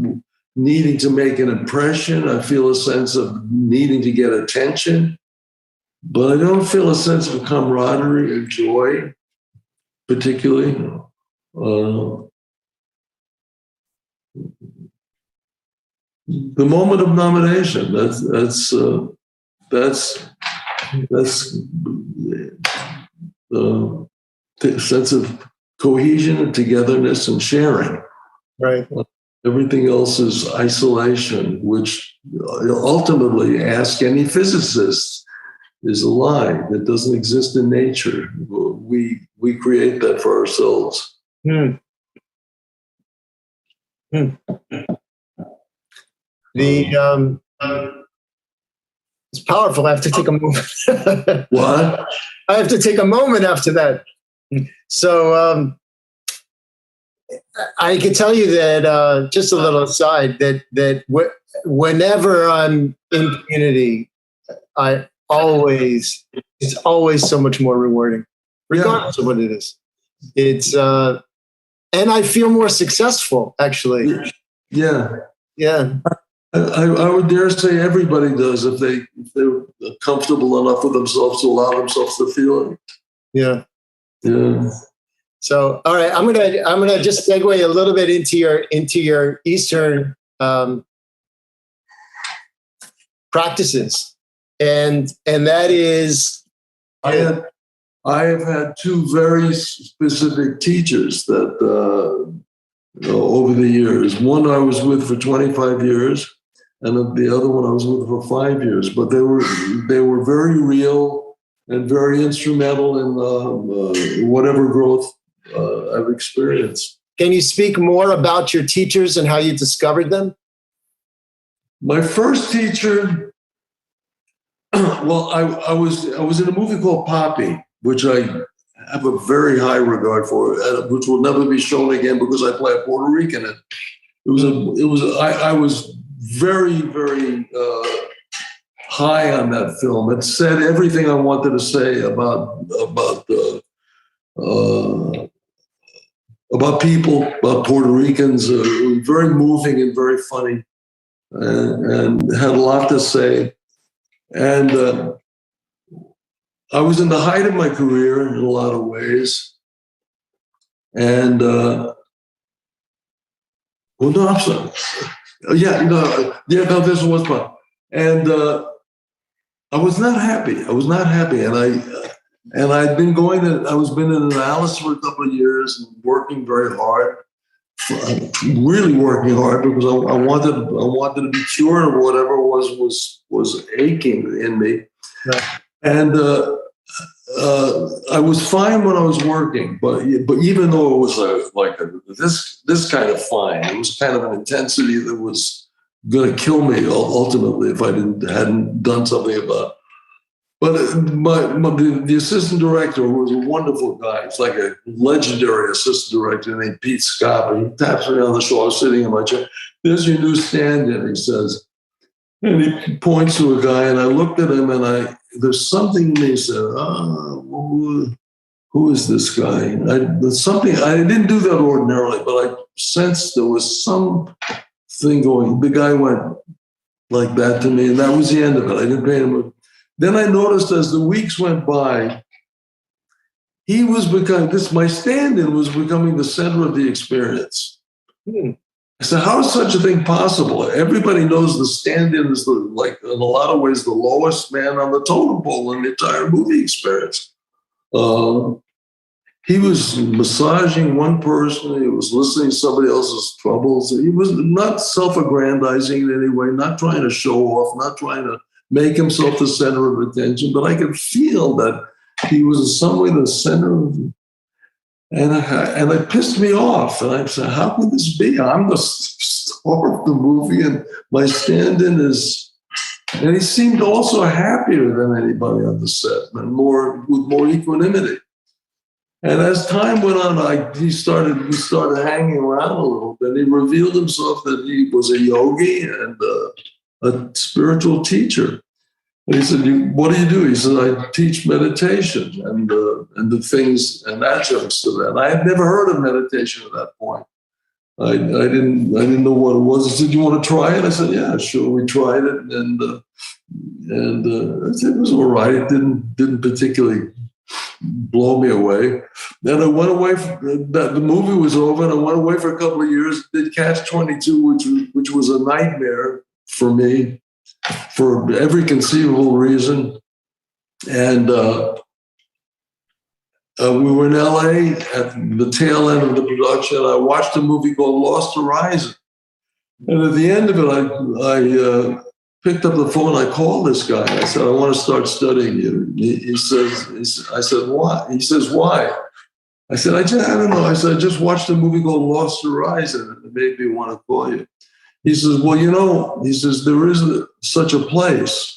needing to make an impression. I feel a sense of needing to get attention. But I don't feel a sense of camaraderie and joy, particularly. The moment of nomination, that's the sense of cohesion and togetherness and sharing. Right. Everything else is isolation, which ultimately, ask any physicist, is a lie. That doesn't exist in nature. We create that for ourselves. It's powerful. I have to take a moment. What? I have to take a moment after that. So I can tell you that, just a little aside, that whenever I'm in community, it's always so much more rewarding, regardless of what it is. It's and I feel more successful, actually. Yeah. Yeah. I would dare say everybody does if they're comfortable enough with themselves to allow themselves to feel it. Yeah. Yeah. So, all right, I'm gonna just segue a little bit into your Eastern practices, and that is. I have had two very specific teachers that over the years. One I was with for 25 years, and the other one I was with for 5 years. But they were very real and very instrumental in whatever growth I've experienced. Can you speak more about your teachers and how you discovered them? My first teacher, well, I was in a movie called Popi, which I have a very high regard for, which will never be shown again because I play a Puerto Rican. I was very, very high on that film. It said everything I wanted to say about people, about Puerto Ricans. It was very moving and very funny, and had a lot to say. And I was in the height of my career in a lot of ways. And well, no, I'm sorry. This was fun. And I was not happy. I was not happy, and I'd been I was been in analysis for a couple of years and working very hard, really working hard because I wanted to be cured of whatever was aching in me. Right. And I was fine when I was working, but even though it was this kind of fine, it was kind of an intensity that was going to kill me ultimately if I hadn't done something about it. But the assistant director, who was a wonderful guy, it's like a legendary assistant director named Pete Scott. He taps me on the shoulder, sitting in my chair. "There's your new Standin," he says. And he points to a guy, and I looked at him, and there's something in me that said, who is this guy? I didn't do that ordinarily, but I sensed there was something going. The guy went like that to me, and that was the end of it. I didn't pay him. Then I noticed as the weeks went by, my stand-in was becoming the center of the experience. I said, how is such a thing possible? Everybody knows the stand-in is in a lot of ways, the lowest man on the totem pole in the entire movie experience. He was massaging one person. He was listening to somebody else's troubles. He was not self-aggrandizing in any way, not trying to show off, not trying to make himself the center of attention. But I could feel that he was in some way the center of And it pissed me off. And I said, how could this be? I'm the star of the movie, and my stand-in is, and he seemed also happier than anybody on the set, and with more equanimity. And as time went on, we started hanging around a little bit. He revealed himself that he was a yogi and a spiritual teacher. And he said, what do? He said, I teach meditation and the things and adjuncts to that. And I had never heard of meditation at that point. I didn't know what it was. He said, you want to try it? I said, yeah, sure. We tried it, and it was all right. It didn't particularly blow me away. Then I went away. The movie was over, and I went away for a couple of years. Did Catch-22, which was a nightmare for me for every conceivable reason. And we were in LA at the tail end of the production. I watched a movie called Lost Horizon. And at the end of it, I picked up the phone. I called this guy. I said, I want to start studying you. I said, why? He says, why? I said, I don't know. I said, I just watched a movie called Lost Horizon, and it made me want to call you. He says, well, he says, there is such a place.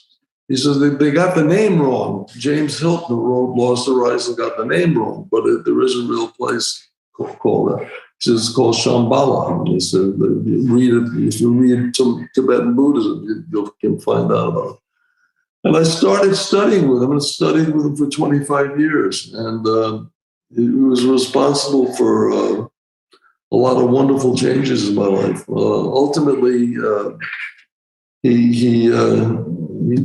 He says, they got the name wrong. James Hilton, who wrote Lost Horizon, got the name wrong, but there is a real place called that. He says, it's called Shambhala. He said, if you read Tibetan Buddhism, you can find out about it. And I started studying with him, and studied with him for 25 years. And he was responsible for a lot of wonderful changes in my life. Ultimately, he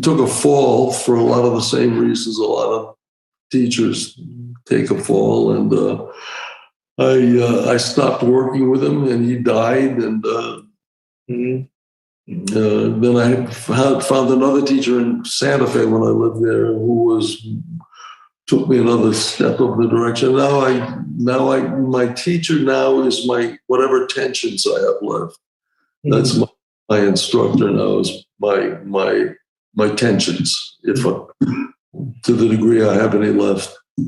took a fall for a lot of the same reasons a lot of teachers take a fall, and I stopped working with him, and he died, and then I found another teacher in Santa Fe when I lived there, who took me another step of the direction. My teacher now is my whatever tensions I have left. That's my instructor now is my tensions, to the degree I have any left. I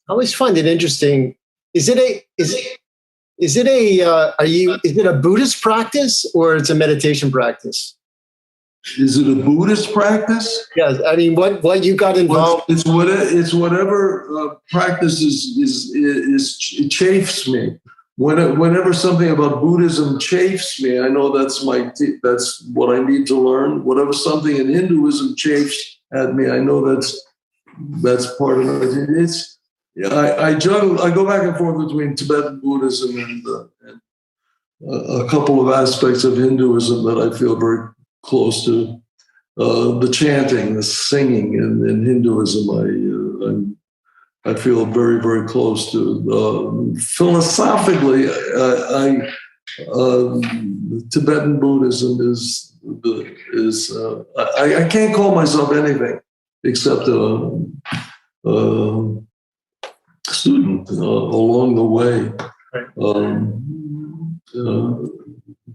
always find it interesting. Is it a Buddhist practice, or it's a meditation practice? Is it a Buddhist practice? Yes. I mean, what you got involved? It's whatever practice it chafes me. Whenever something about Buddhism chafes me, I know that's what I need to learn. Whatever something in Hinduism chafes at me, I know that's part of it. I juggle. I go back and forth between Tibetan Buddhism and a couple of aspects of Hinduism that I feel very close to. The chanting, the singing in Hinduism, I feel very, very close to. Philosophically, Tibetan Buddhism is I can't call myself anything except a student along the way.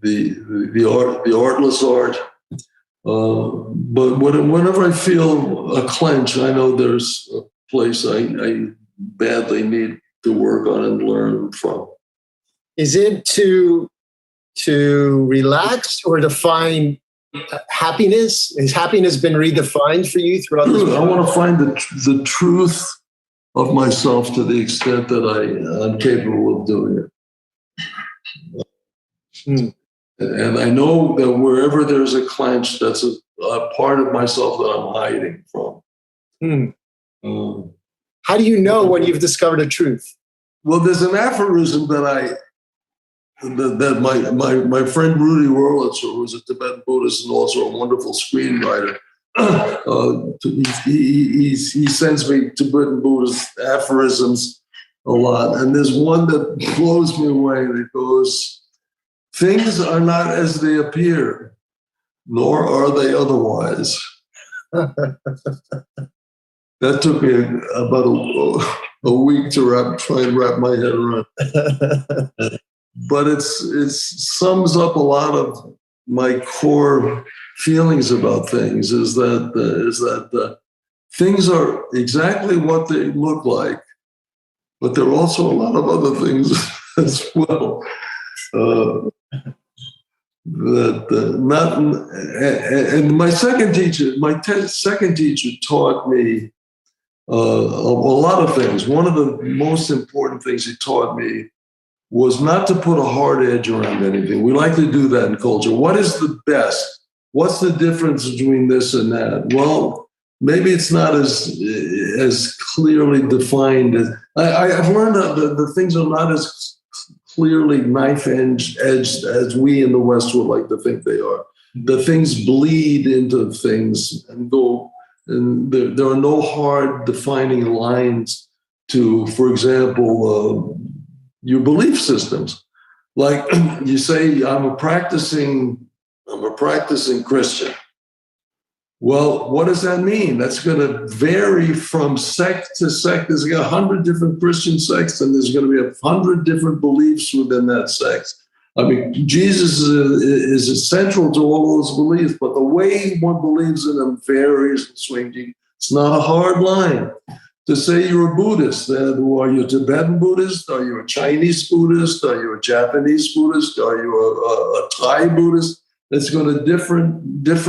The artless art. But whenever I feel a clench, I know there's a place I badly need to work on and learn from. Is it to relax or to find happiness? Has happiness been redefined for you throughout this? I want to find the truth of myself to the extent that I'm capable of doing it. And I know that wherever there's a clench, that's a part of myself that I'm hiding from. How do you know when you've discovered a truth? Well, there's an aphorism that my friend Rudy Wurlitzer, who is a Tibetan Buddhist and also a wonderful screenwriter, he sends me Tibetan Buddhist aphorisms a lot. And there's one that blows me away. It goes, things are not as they appear, nor are they otherwise. That took me about a week to try and wrap my head around. But it sums up a lot of my core feelings about things. Is that things are exactly what they look like, but there are also a lot of other things as well. And my second teacher taught me a lot of things. One of the most important things he taught me was not to put a hard edge around anything. We like to do that in culture. What is the best? What's the difference between this and that? Well, maybe it's not as clearly defined as I've learned that the things are not as clearly knife-edged as we in the West would like to think they are. The things bleed into things and go, and there are no hard defining lines to, for example, your belief systems. Like you say, I'm a practicing Christian. Well, what does that mean? That's going to vary from sect to sect. There's 100 different Christian sects, and there's going to be 100 different beliefs within that sect. I mean, Jesus is central to all those beliefs, but the way one believes in them varies and swings. It's not a hard line. To say you're a Buddhist, are you a Tibetan Buddhist? Are you a Chinese Buddhist? Are you a Japanese Buddhist? Are you a Thai Buddhist? It's going to differ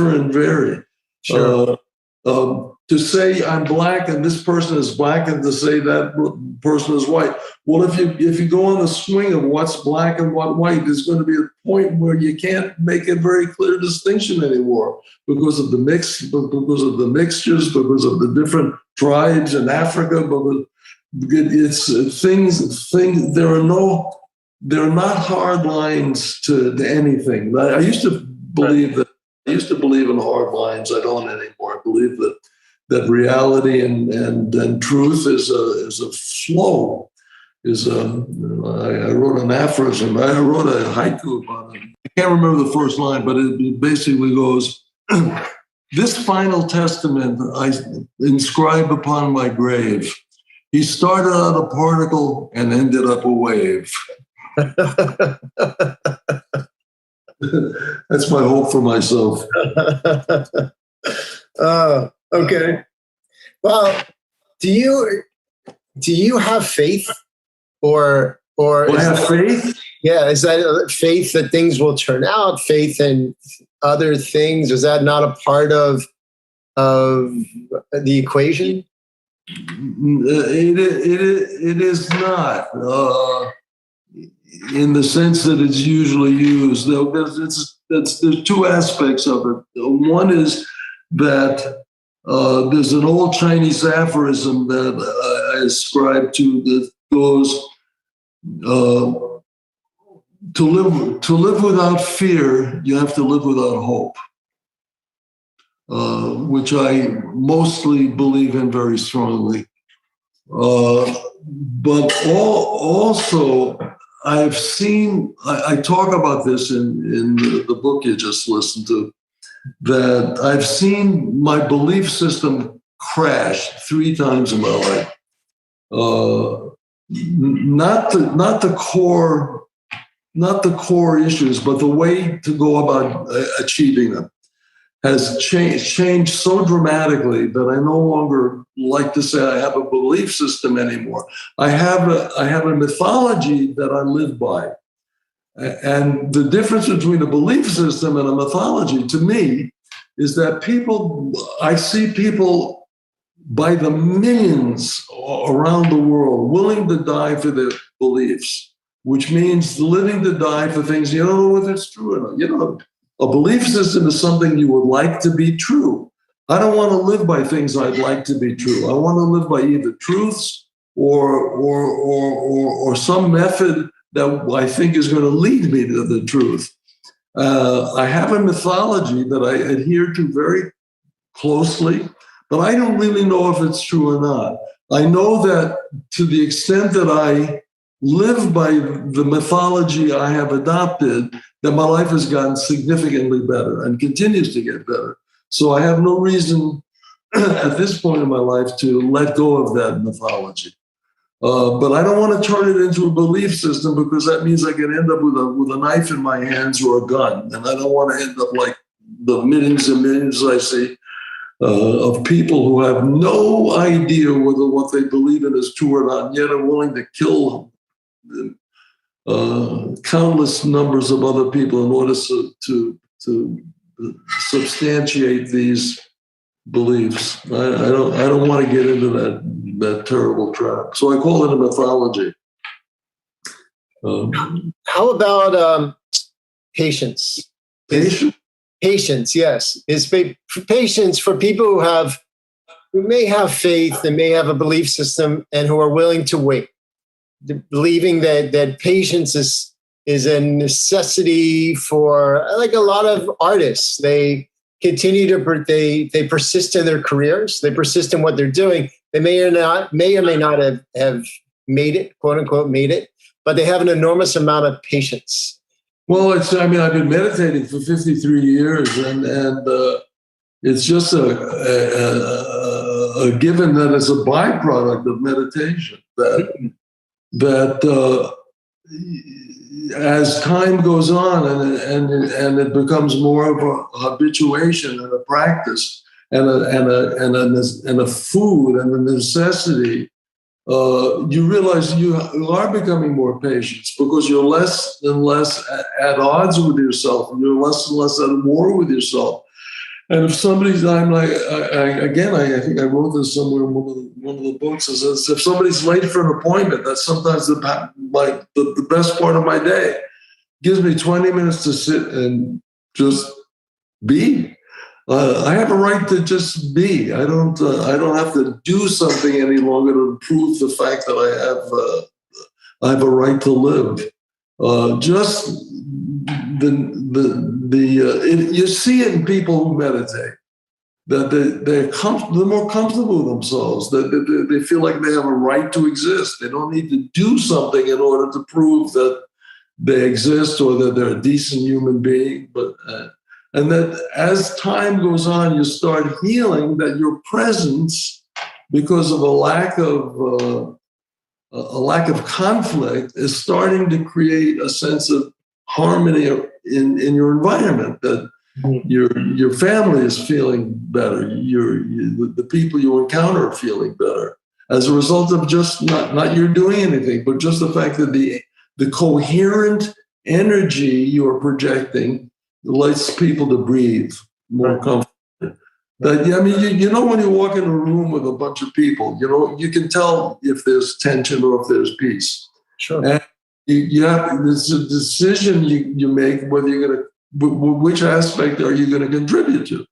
and vary. Sure. To say I'm black and this person is black, and to say that person is white. Well, if you go on the swing of what's black and what white, there's going to be a point where you can't make a very clear distinction anymore because of the mix, because of the mixtures, because of the different tribes in Africa. Because it's things. There are not hard lines to anything. I used to believe that. I used to believe in hard lines. I don't anymore. I believe that reality and truth is a flow. I wrote an aphorism. I wrote a haiku about it. I can't remember the first line, but it basically goes, "This final testament I inscribe upon my grave. He started out a particle and ended up a wave." That's my hope for myself. Okay. Well, do you have faith, or do I have faith? Yeah, is that faith that things will turn out? Faith in other things? Is that not a part of the equation? It is not. In the sense that it's usually used. There's two aspects of it. One is that there's an old Chinese aphorism that I ascribe to that goes, to live without fear, you have to live without hope, which I mostly believe in very strongly. But also, I've seen, I talk about this in the book you just listened to, that I've seen my belief system crash 3 times in my life. Not the core issues, but the way to go about achieving them has changed so dramatically that I no longer like to say I have a belief system anymore. I have a mythology that I live by. And the difference between a belief system and a mythology, to me, is that I see people by the millions around the world willing to die for their beliefs, which means living to die for things you don't know whether it's true or not. A belief system is something you would like to be true. I don't want to live by things I'd like to be true. I want to live by either truths or some method that I think is going to lead me to the truth. I have a mythology that I adhere to very closely, but I don't really know if it's true or not. I know that to the extent that I live by the mythology I have adopted, that my life has gotten significantly better and continues to get better. So I have no reason at this point in my life to let go of that mythology. But I don't want to turn it into a belief system, because that means I can end up with a knife in my hands or a gun. And I don't want to end up like the millions and millions I see of people who have no idea whether what they believe in is true or not, yet are willing to kill countless numbers of other people in order to substantiate these beliefs. I don't want to get into that terrible trap. So I call it a mythology. How about patience? Patience, yes. Is patience for people who may have faith and may have a belief system and who are willing to wait, believing that patience is a necessity for, like a lot of artists. They continue to they persist in their careers. They persist in what they're doing. They may or may not have made it, quote unquote, made it, but they have an enormous amount of patience. Well, I've been meditating for 53 years, and it's just a given that it's a byproduct of meditation that as time goes on and it becomes more of a habituation and a practice and a food and a necessity. You realize you are becoming more patient because you're less and less at odds with yourself, and you're less and less at war with yourself. And if somebody's, I think I wrote this somewhere in one of the books, is if somebody's late for an appointment, that's sometimes the best part of my day. It gives me 20 minutes to sit and just be. I have a right to just be. I don't have to do something any longer to prove the fact that I have a right to live. You see it in people who meditate, that they're more comfortable with themselves. That they feel like they have a right to exist. They don't need to do something in order to prove that they exist or that they're a decent human being. And that as time goes on, you start healing that your presence, because of a lack of conflict, is starting to create a sense of harmony in your environment. That your family is feeling better. The people you encounter are feeling better as a result of just not you doing anything, but just the fact that the coherent energy you are projecting lets people to breathe more comfortably. When you walk in a room with a bunch of people, you can tell if there's tension or if there's peace. Sure. And it's a decision you make whether which aspect are you going to contribute to.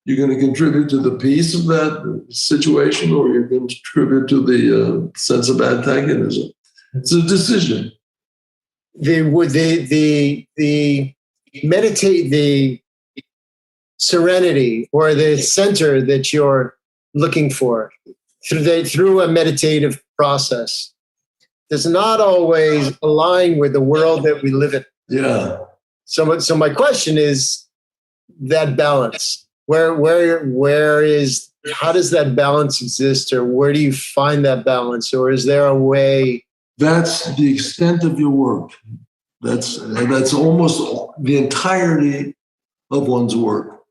You're going to contribute to the peace of that situation, or you're going to contribute to the sense of antagonism. It's a decision. Meditate the serenity or the center that you're looking for through a meditative process does not always align with the world that we live in. Yeah. So my question is that balance. How does that balance exist, or where do you find that balance, or is there a way? That's the extent of your work. That's almost the entirety of one's work.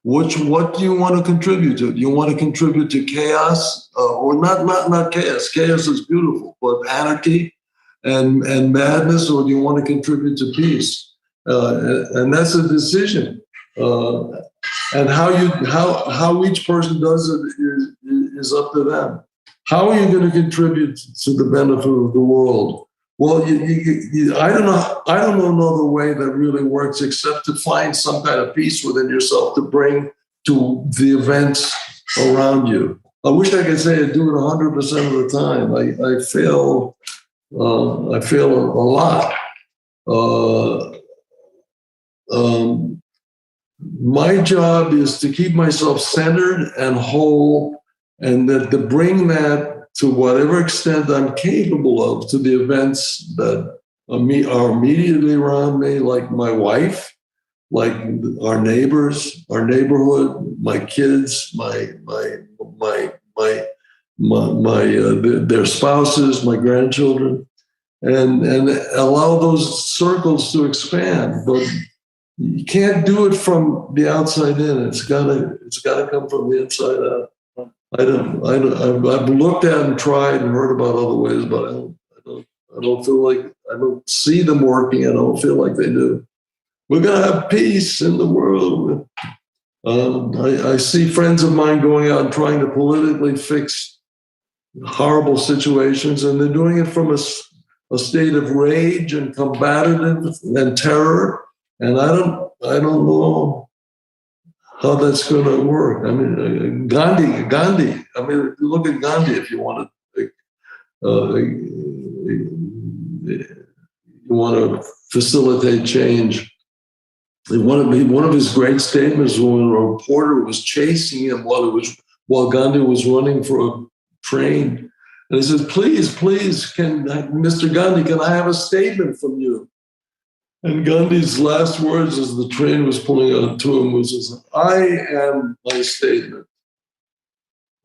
What do you want to contribute to? Do you want to contribute to chaos, or not chaos? Chaos is beautiful, but anarchy and madness, or do you want to contribute to peace? And that's a decision. And how each person does it is up to them. How are you going to contribute to the benefit of the world? Well, I don't know another way that really works except to find some kind of peace within yourself to bring to the events around you. I wish I could say I do it 100% of the time. I fail. I fail a lot. My job is to keep myself centered and whole, and to bring that to whatever extent I'm capable of to the events that are immediately around me, like my wife, like our neighbors, our neighborhood, my kids, their spouses, my grandchildren, and allow those circles to expand. you can't do it from the outside in. It's gotta come from the inside out. I've looked at and tried and heard about other ways, but I don't feel like, I don't see them working. I don't feel like they do. We're gonna have peace in the world. I see friends of mine going out and trying to politically fix horrible situations, and they're doing it from a state of rage and combative and terror. And I don't know how that's going to work. I mean, Gandhi. I mean, look at Gandhi if you want to facilitate change. One of his great statements when a reporter was chasing him while Gandhi was running for a train, and he says, "Please, Mr. Gandhi, can I have a statement from you?" And Gandhi's last words as the train was pulling out to him was, "I am my statement.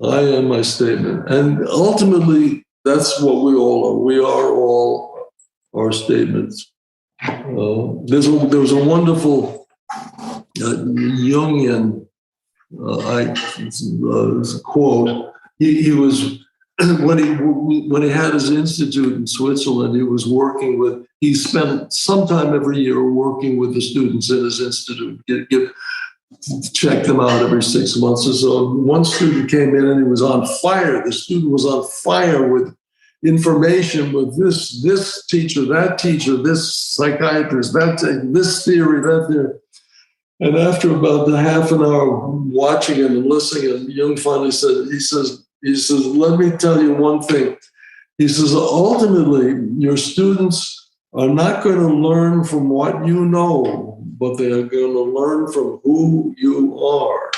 I am my statement." And ultimately, that's what we all are. We are all our statements. There was a wonderful Jungian quote. He was when he had his institute in Switzerland. He spent some time every year working with the students in his institute. Check them out every 6 months or so. One student came in and he was on fire. The student was on fire with information, with this teacher, that teacher, this psychiatrist, this theory, that theory. And after about a half an hour watching him and listening, Jung finally said, he says, "Let me tell you one thing." He says, "Ultimately, your students are not going to learn from what you know, but they are going to learn from who you are,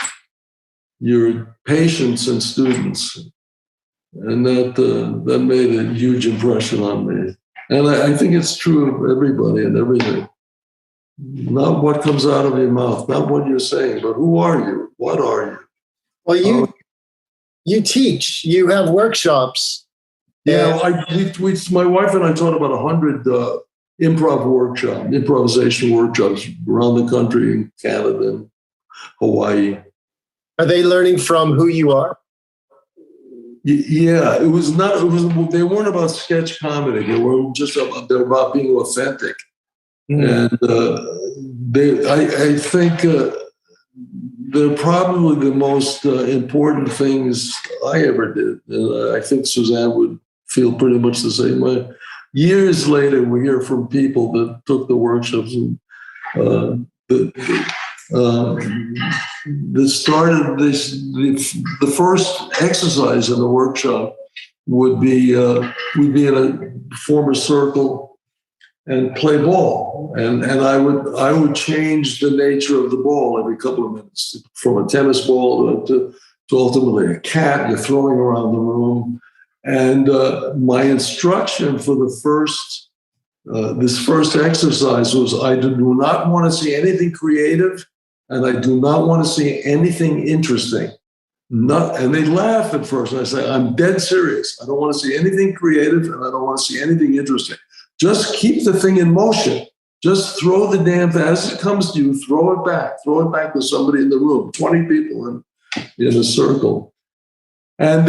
your patients and students." And that made a huge impression on me. And I think it's true of everybody and everything. Not what comes out of your mouth, not what you're saying, but who are you? What are you? Well, you teach, you have workshops. Yeah, my wife and I taught about 100 improvisation workshops around the country, in Canada and Hawaii. Are they learning from who you are? Yeah, they weren't about sketch comedy. They were about being authentic. And I think they're probably the most important things I ever did. And I think Suzanne would feel pretty much the same way. Years later, we hear from people that took the workshops and the first exercise in the workshop would be we'd be in a form a circle and play ball, and I would change the nature of the ball every couple of minutes, from a tennis ball to ultimately a cat you're throwing around the room. And my instruction for this first exercise was, I do not want to see anything creative, and I do not want to see anything interesting. And they laugh at first. And I say, I'm dead serious. I don't want to see anything creative, and I don't want to see anything interesting. Just keep the thing in motion. Just throw the damn thing. As it comes to you, throw it back. Throw it back to somebody in the room, 20 people in a circle. And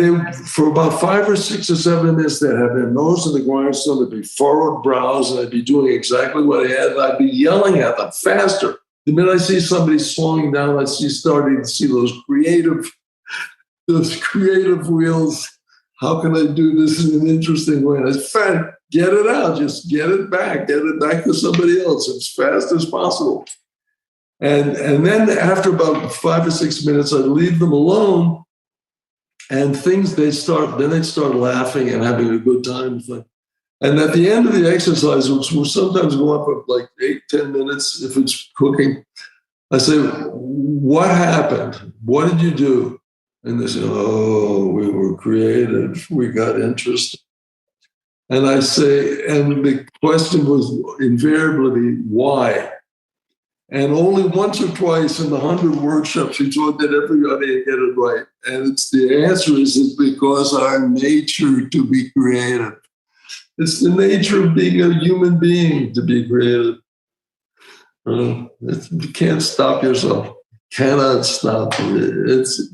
for about 5 or 6 or 7 minutes, they'd have their nose in the grindstone, they'd be furrowed brows, and I'd be doing exactly what I had, and I'd be yelling at them faster. The minute I see somebody slowing down, starting to see those creative wheels. How can I do this in an interesting way? And I said, get it out, just get it back to somebody else as fast as possible. And then after about 5 or 6 minutes, I'd leave them alone. And they'd start laughing and having a good time. And at the end of the exercise, which will sometimes go up at like 8-10 minutes if it's cooking, I say, what happened? What did you do? And they say, oh, we were creative. We got interested. And I say, and the question was invariably, why? And only once or twice in the 100 workshops, we taught that everybody would get it right. And the answer is because our nature to be creative. It's the nature of being a human being to be creative. You can't stop yourself. Cannot stop. It's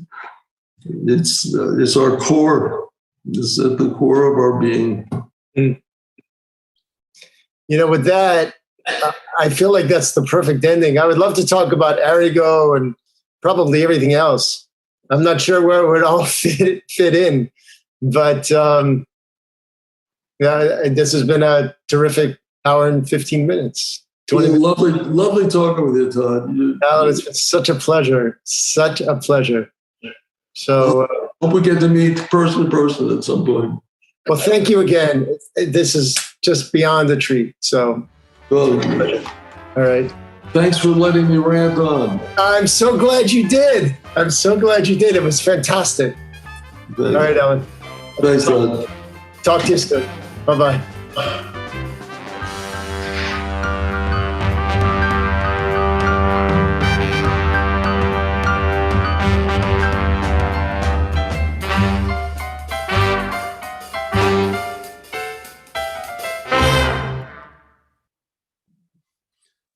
our core. It's at the core of our being. With that, I feel like that's the perfect ending. I would love to talk about Argo and probably everything else. I'm not sure where it would all fit in, but this has been a terrific hour and 15 minutes. Lovely talking with you, Todd. Alan, it's been such a pleasure. Such a pleasure. So hope we get to meet person to person at some point. Well, thank you again. This is just beyond a treat. So, well, all right. Thanks for letting me rant on. I'm so glad you did. It was fantastic. Thanks. All right, Alan. Thanks, Todd. Talk to you soon. Bye-bye.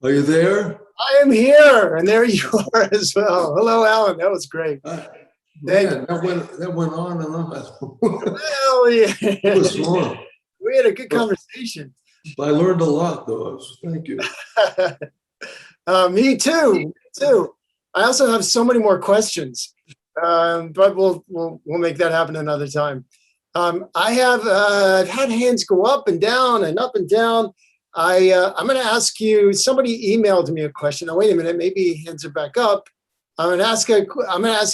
Are you there? I am here, and there you are as well. Hello, Alan. That was great. That went on and on. Well, yeah. It was fun. We had a good conversation. I learned a lot, though. Thank you. Me too. I also have so many more questions, but we'll make that happen another time. I've had hands go up and down and up and down. I'm going to ask you. Somebody emailed me a question. Now, wait a minute. Maybe hands are back up. I'm going to ask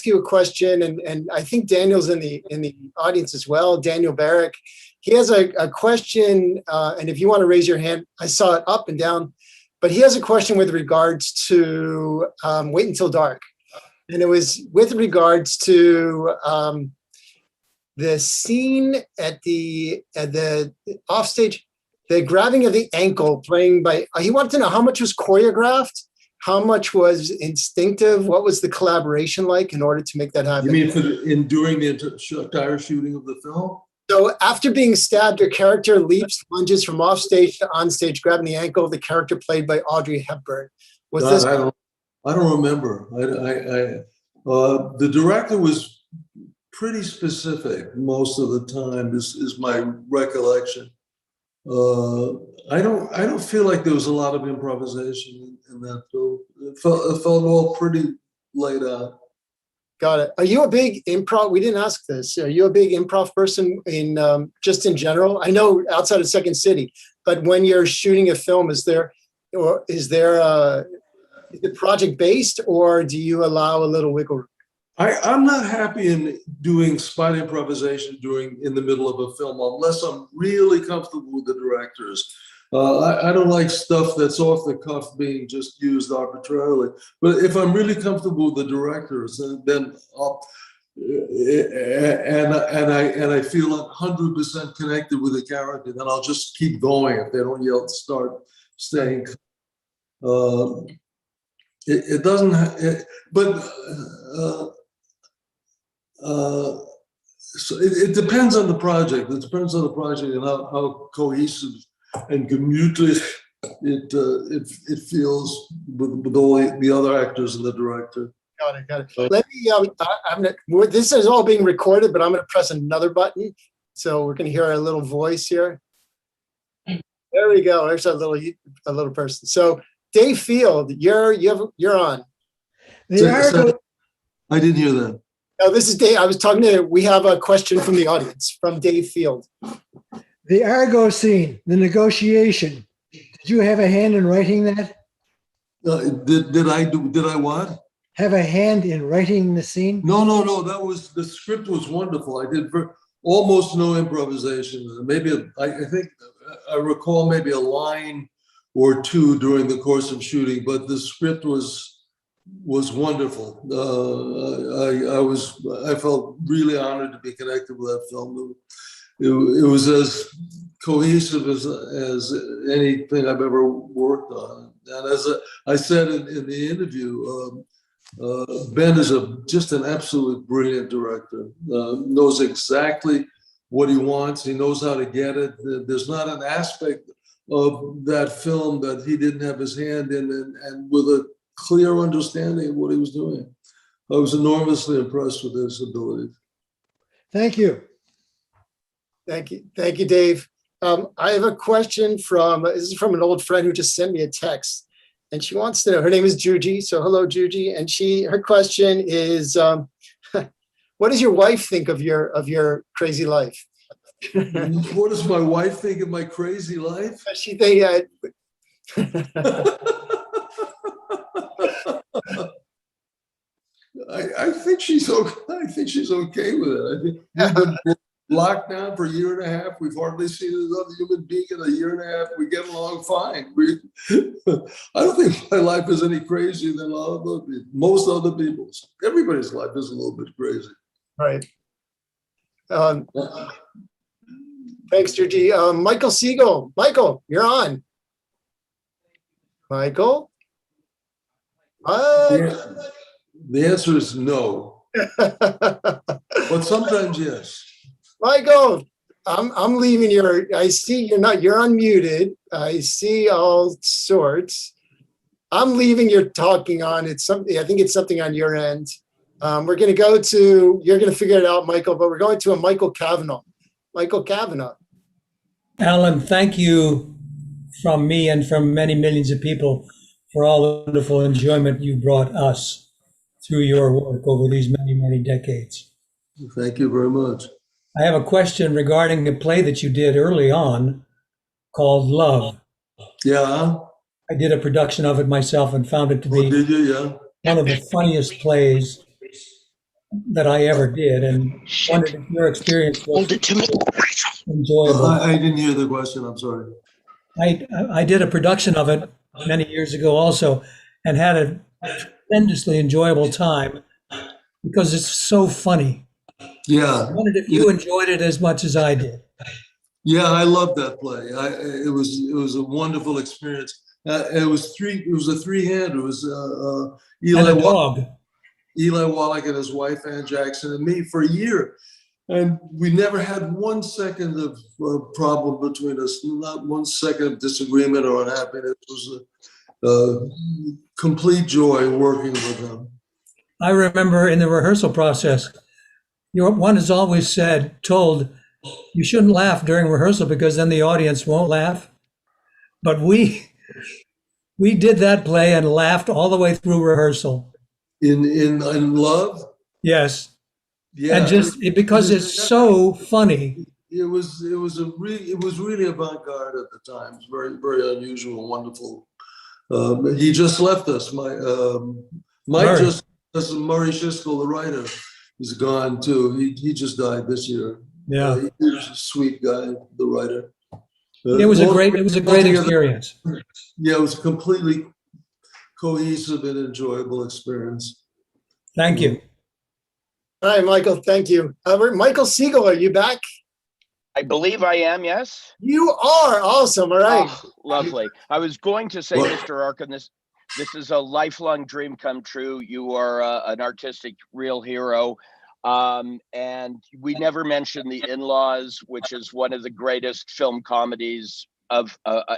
you a question, and I think Daniel's in the audience as well. Daniel Barrick. He has a question, and if you want to raise your hand, I saw it up and down, but he has a question with regards to Wait Until Dark, and it was with regards to the scene at the offstage. The grabbing of the ankle playing by, he wanted to know how much was choreographed, how much was instinctive, what was the collaboration like in order to make that happen? You mean during the entire shooting of the film? So after being stabbed, your character leaps, lunges from off stage to on stage, grabbing the ankle of the character played by Audrey Hepburn. Was this? I don't remember. The director was pretty specific most of the time, is my recollection. I don't feel like there was a lot of improvisation in that film. It felt all pretty laid out. Got it. Are you a big improv? We didn't ask this. Are you a big improv person in just in general? I know outside of Second City, but when you're shooting a film, is it project based, or do you allow a little wiggle room? I'm not happy in doing spot improvisation in the middle of a film unless I'm really comfortable with the directors. I don't like stuff that's off the cuff being just used arbitrarily. But if I'm really comfortable with the directors, then I'll, and I feel 100% connected with the character, then I'll just keep going if they don't yell to start staying. It doesn't, so it depends on the project. It depends on the project and how cohesive and commutative it feels with all the other actors and the director. Got it. Let me. This is all being recorded, but I'm going to press another button, so we're going to hear a little voice here. There we go. There's a little person. So Dave Field, you're on. I didn't hear that. No, this is Dave. I was talking to. We have a question from the audience from Dave Field. The Argo scene, the negotiation. Did you have a hand in writing that? Did I what? Have a hand in writing the scene? No. The script was wonderful. I did almost no improvisation. Maybe I think I recall maybe a line or two during the course of shooting, but the script was wonderful. I felt really honored to be connected with that film. It was as cohesive as anything I've ever worked on. And as I said in the interview, Ben is just an absolute brilliant director. Knows exactly what he wants. He knows how to get it. There's not an aspect of that film that he didn't have his hand in, and with a clear understanding of what he was doing. I was enormously impressed with his abilities. Thank you. Thank you. Thank you, Dave. I have a question this is from an old friend who just sent me a text, and she wants to know, her name is Juji. So hello, Juji. And her question is, what does your wife think of your crazy life? What does my wife think of my crazy life? She think I think she's okay. I think she's okay with it. I think we've been locked down for a year and a half. We've hardly seen another human being in a year and a half. We get along fine. I don't think my life is any crazier than most other people's. Everybody's life is a little bit crazy. Right. Thanks, Georgie. Michael Siegel. Michael, you're on. Michael? The answer is no, but sometimes yes. Michael, I'm leaving I see you're unmuted. I see all sorts. I'm leaving your talking on. I think it's something on your end. We're going to you're going to figure it out, Michael, but we're going to a Michael Kavanaugh. Michael Kavanaugh. Alan, thank you from me and from many millions of people for all the wonderful enjoyment you brought us through your work over these many, many decades. Thank you very much. I have a question regarding a play that you did early on called Love. Yeah. I did a production of it myself and found it to be did you? Yeah. one of the funniest plays that I ever did, and wondered if your experience was enjoyable. I didn't hear the question. I'm sorry. I did a production of it many years ago also, and had a tremendously enjoyable time because it's so funny. Yeah. I wondered if you enjoyed it as much as I did. Yeah, I loved that play. It was a wonderful experience. It was a three-hander. It was Eli Wallach and his wife Ann Jackson and me for a year, and we never had 1 second of problem between us. Not 1 second of disagreement or unhappiness. It was a complete joy working with them. I remember in the rehearsal process, one is always told, you shouldn't laugh during rehearsal because then the audience won't laugh. But we did that play and laughed all the way through rehearsral. In Love? Yes. Yeah. And because it's so funny. It was really avant-garde at the time. It was very, very unusual, wonderful. He just left us. Murray Shiskel, the writer, is gone too. He just died this year. Yeah. He was a sweet guy, the writer. It was a great experience. Yeah, it was a completely cohesive and enjoyable experience. Thank you. All right, Michael, thank you. Michael Siegel, are you back? I believe I am, yes. You are awesome. All right. Oh, lovely. I was going to say, Mr. Arkin, this is a lifelong dream come true. You are an artistic real hero. And we never mentioned The In-Laws, which is one of the greatest film comedies of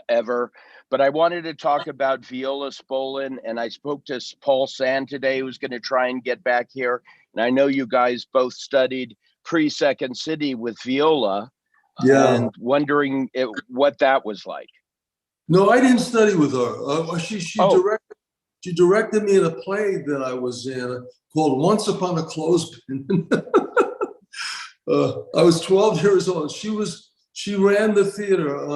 ever. But I wanted to talk about Viola Spolin, and I spoke to Paul Sand today, who's going to try and get back here. And I know you guys both studied pre-Second City with Viola. Yeah. And wondering what that was like. No, I didn't study with her. She directed me in a play that I was in called Once Upon a Clothespin. I was 12 years old. She ran the theater.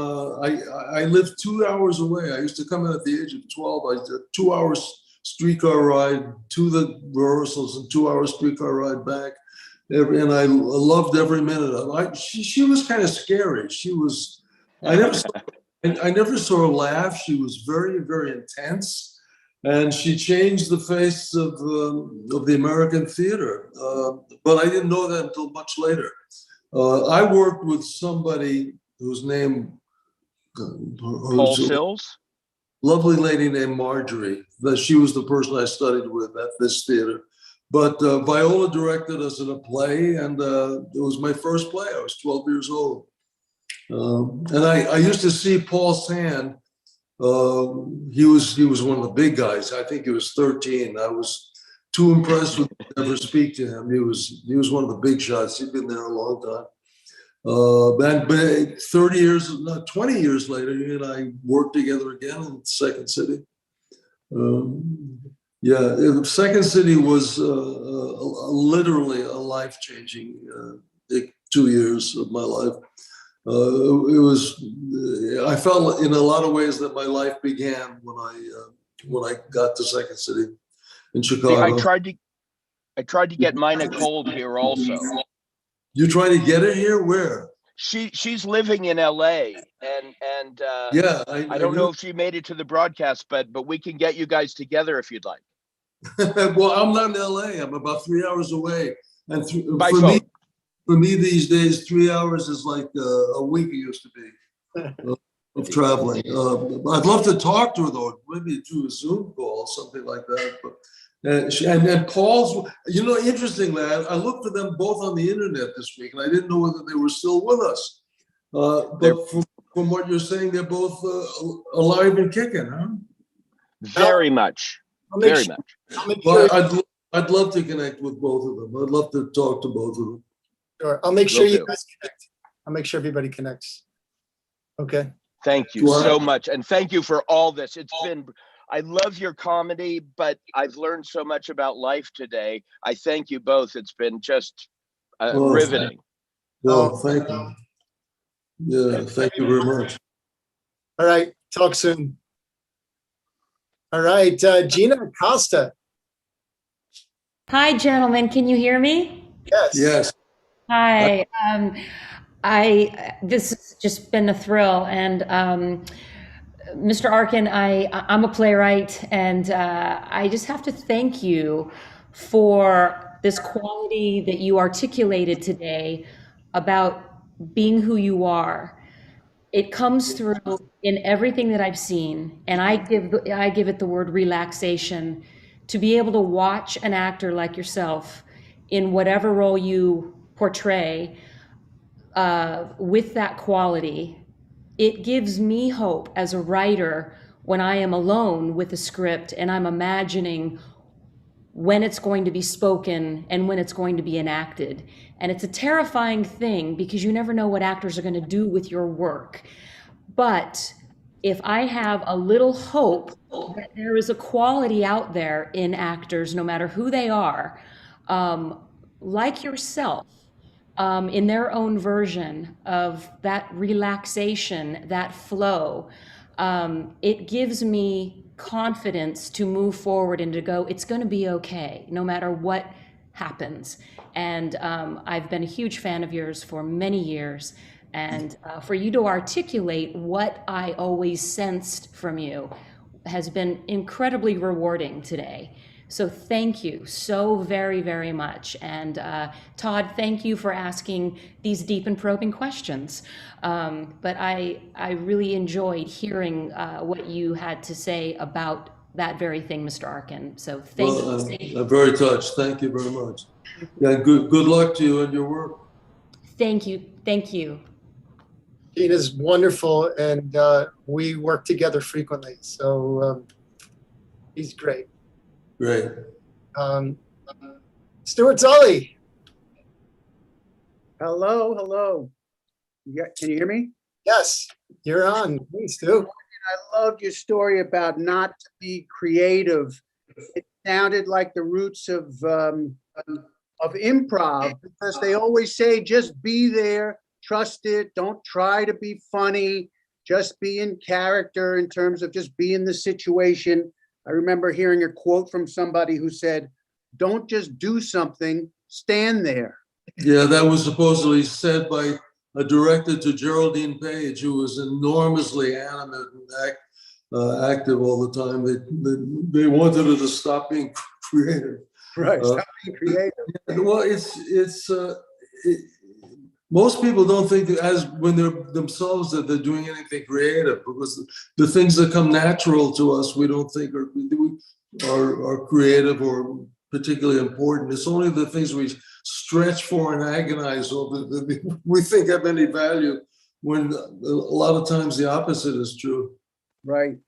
I lived 2 hours away. I used to come in at the age of 12. I did 2 hours streetcar ride to the rehearsals and 2 hours streetcar ride back. And I loved every minute of it. She was kind of scary. I never saw her laugh. She was very, very intense, and she changed the face of the American theater. But I didn't know that until much later. I worked with somebody whose name, Paul Sills? Lovely lady named Marjorie. She was the person I studied with at this theater. But Viola directed us in a play, and it was my first play. I was 12 years old. And I used to see Paul Sand. He was one of the big guys. I think he was 13. I was too impressed with him to ever speak to him. He was one of the big shots. He'd been there a long time. But 30 years, no, 20 years later, he and I worked together again in Second City. Yeah, Second City was literally a life-changing 2 years of my life. It was. I felt in a lot of ways that my life began when I got to Second City in Chicago. I tried to get Mina Cold here also. You trying to get her here? Where? She's living in LA, and yeah, I don't know if she made it to the broadcast, but we can get you guys together if you'd like. Well, I'm not in LA. I'm about 3 hours away, and By phone. For me these days, 3 hours is like a week it used to be of traveling. I'd love to talk to her though, maybe do a Zoom call, something like that. But and Paul's, interestingly, I looked for them both on the internet this week, and I didn't know whether they were still with us. But from what you're saying, they're both alive and kicking, huh? Very much. Very much. Well, I'd love to connect with both of them. I'd love to talk to both of them. Sure. I'll make sure you guys connect. I'll make sure everybody connects. Okay. Thank you so much. And thank you for all this. I love your comedy, but I've learned so much about life today. I thank you both. It's been just riveting. Thank you. Yeah, thank you very much. All right. Talk soon. All right. Gina Costa. Hi, gentlemen. Can you hear me? Yes. Yes. Hi. This has just been a thrill. And Mr. Arkin, I'm a playwright, and I just have to thank you for this quality that you articulated today about being who you are. It comes through in everything that I've seen, and I give it the word relaxation. To be able to watch an actor like yourself in whatever role you portray with that quality, it gives me hope as a writer when I am alone with a script and I'm imagining when it's going to be spoken and when it's going to be enacted. And it's a terrifying thing because you never know what actors are going to do with your work. But if I have a little hope that there is a quality out there in actors, no matter who they are, like yourself, in their own version of that relaxation, that flow, it gives me confidence to move forward and to go, it's going to be okay, no matter what happens. And I've been a huge fan of yours for many years. And for you to articulate what I always sensed from you has been incredibly rewarding today. So thank you so very, very much. And Todd, thank you for asking these deep and probing questions. But I really enjoyed hearing what you had to say about that very thing, Mr. Arkin. So thank you. I'm very touched. Thank you very much. Yeah, good luck to you and your work. Thank you. Thank you. Gina's wonderful, and we work together frequently. So he's great. Great. Stuart Tully. Hello. Can you hear me? Yes, you're on. Hey, Stu. I loved your story about not to be creative. It sounded like the roots of improv, because they always say just be there, trust it, don't try to be funny, just be in character in terms of just be in the situation. I remember hearing a quote from somebody who said, don't just do something, stand there. Yeah, that was supposedly said by a director to Geraldine Page, who was enormously animate and active all the time. They wanted her to stop being creative. Right, stop being creative. Well, most people don't think that when they're themselves that they're doing anything creative, because the things that come natural to us we don't think are creative or particularly important. It's only the things we stretch for and agonize over that we think have any value when a lot of times the opposite is true. Right.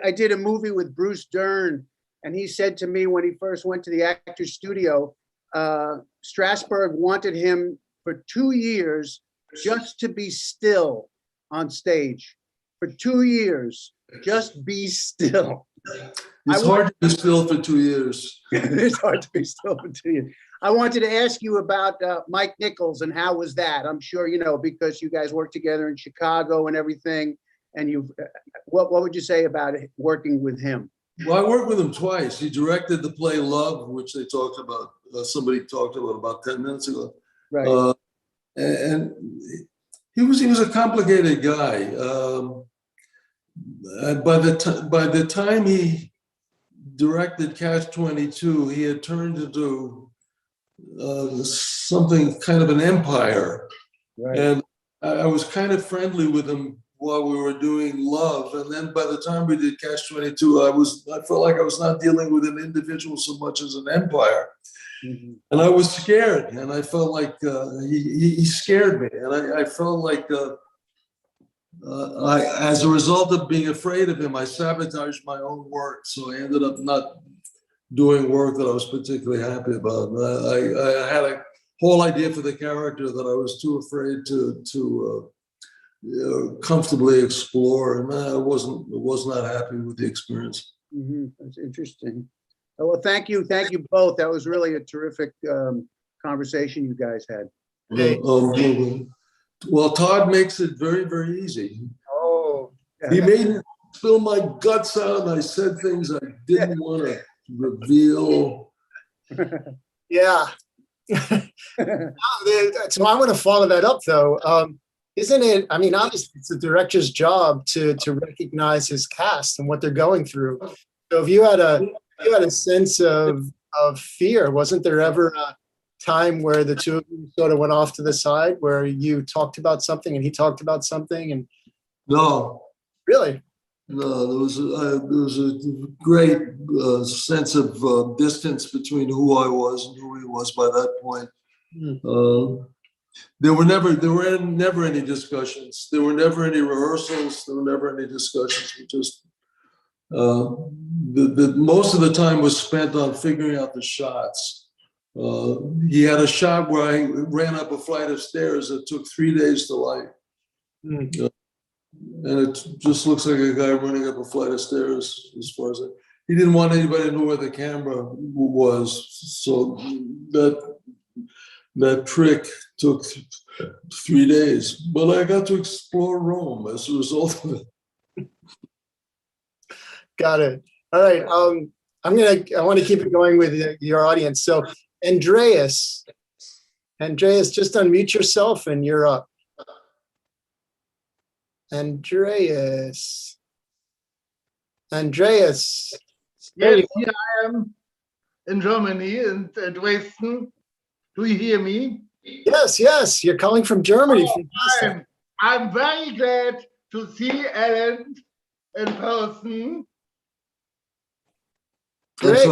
I did a movie with Bruce Dern, and he said to me when he first went to the actor's studio, Strasberg wanted him for 2 years just to be still on stage. For 2 years, just be still. It's hard to be still for 2 years. It's hard to be still for 2 years. I wanted to ask you about Mike Nichols and how was that? I'm sure you know because you guys worked together in Chicago and everything. And you've, what would you say about it, working with him? Well, I worked with him twice. He directed the play Love, which they talked about. Somebody talked about 10 minutes ago. Right. And he was a complicated guy. By the time he directed Catch-22, he had turned into something kind of an empire. Right. And I was kind of friendly with him while we were doing Love, and then by the time we did Catch-22, I felt like I was not dealing with an individual so much as an empire. Mm-hmm. And I was scared, and I felt like he scared me, and I felt like as a result of being afraid of him, I sabotaged my own work. So I ended up not doing work that I was particularly happy about. I had a whole idea for the character that I was too afraid to comfortably explore, and I was not happy with the experience. Mm-hmm. That's interesting. Well, thank you both. That was really a terrific conversation you guys had. Hey. Well, Todd makes it very, very easy. Oh, He made me spill my guts out, and I said things I didn't want to reveal. yeah. So I want to follow that up, though. Isn't it? I mean, obviously, it's the director's job to recognize his cast and what they're going through. So if you had a sense of fear, wasn't there ever a time where the two of you sort of went off to the side, where you talked about something and he talked about something? And No, really, no, there was a great sense of distance between who I was and who he was by that point. There were never any discussions. There were never any rehearsals. There were never any discussions. We just the most of the time was spent on figuring out the shots. He had a shot where I ran up a flight of stairs that took 3 days to light. And it just looks like a guy running up a flight of stairs as far as he didn't want anybody to know where the camera was. So that trick took 3 days, but I got to explore Rome as a result of it. Got it. All right. I want to keep it going with your audience. So Andreas, just unmute yourself and you're up. Andreas. Yes, here I am in Germany, in Dresden. Do you hear me? Yes. You're calling from Germany. I'm very glad to see Alan in person. Great.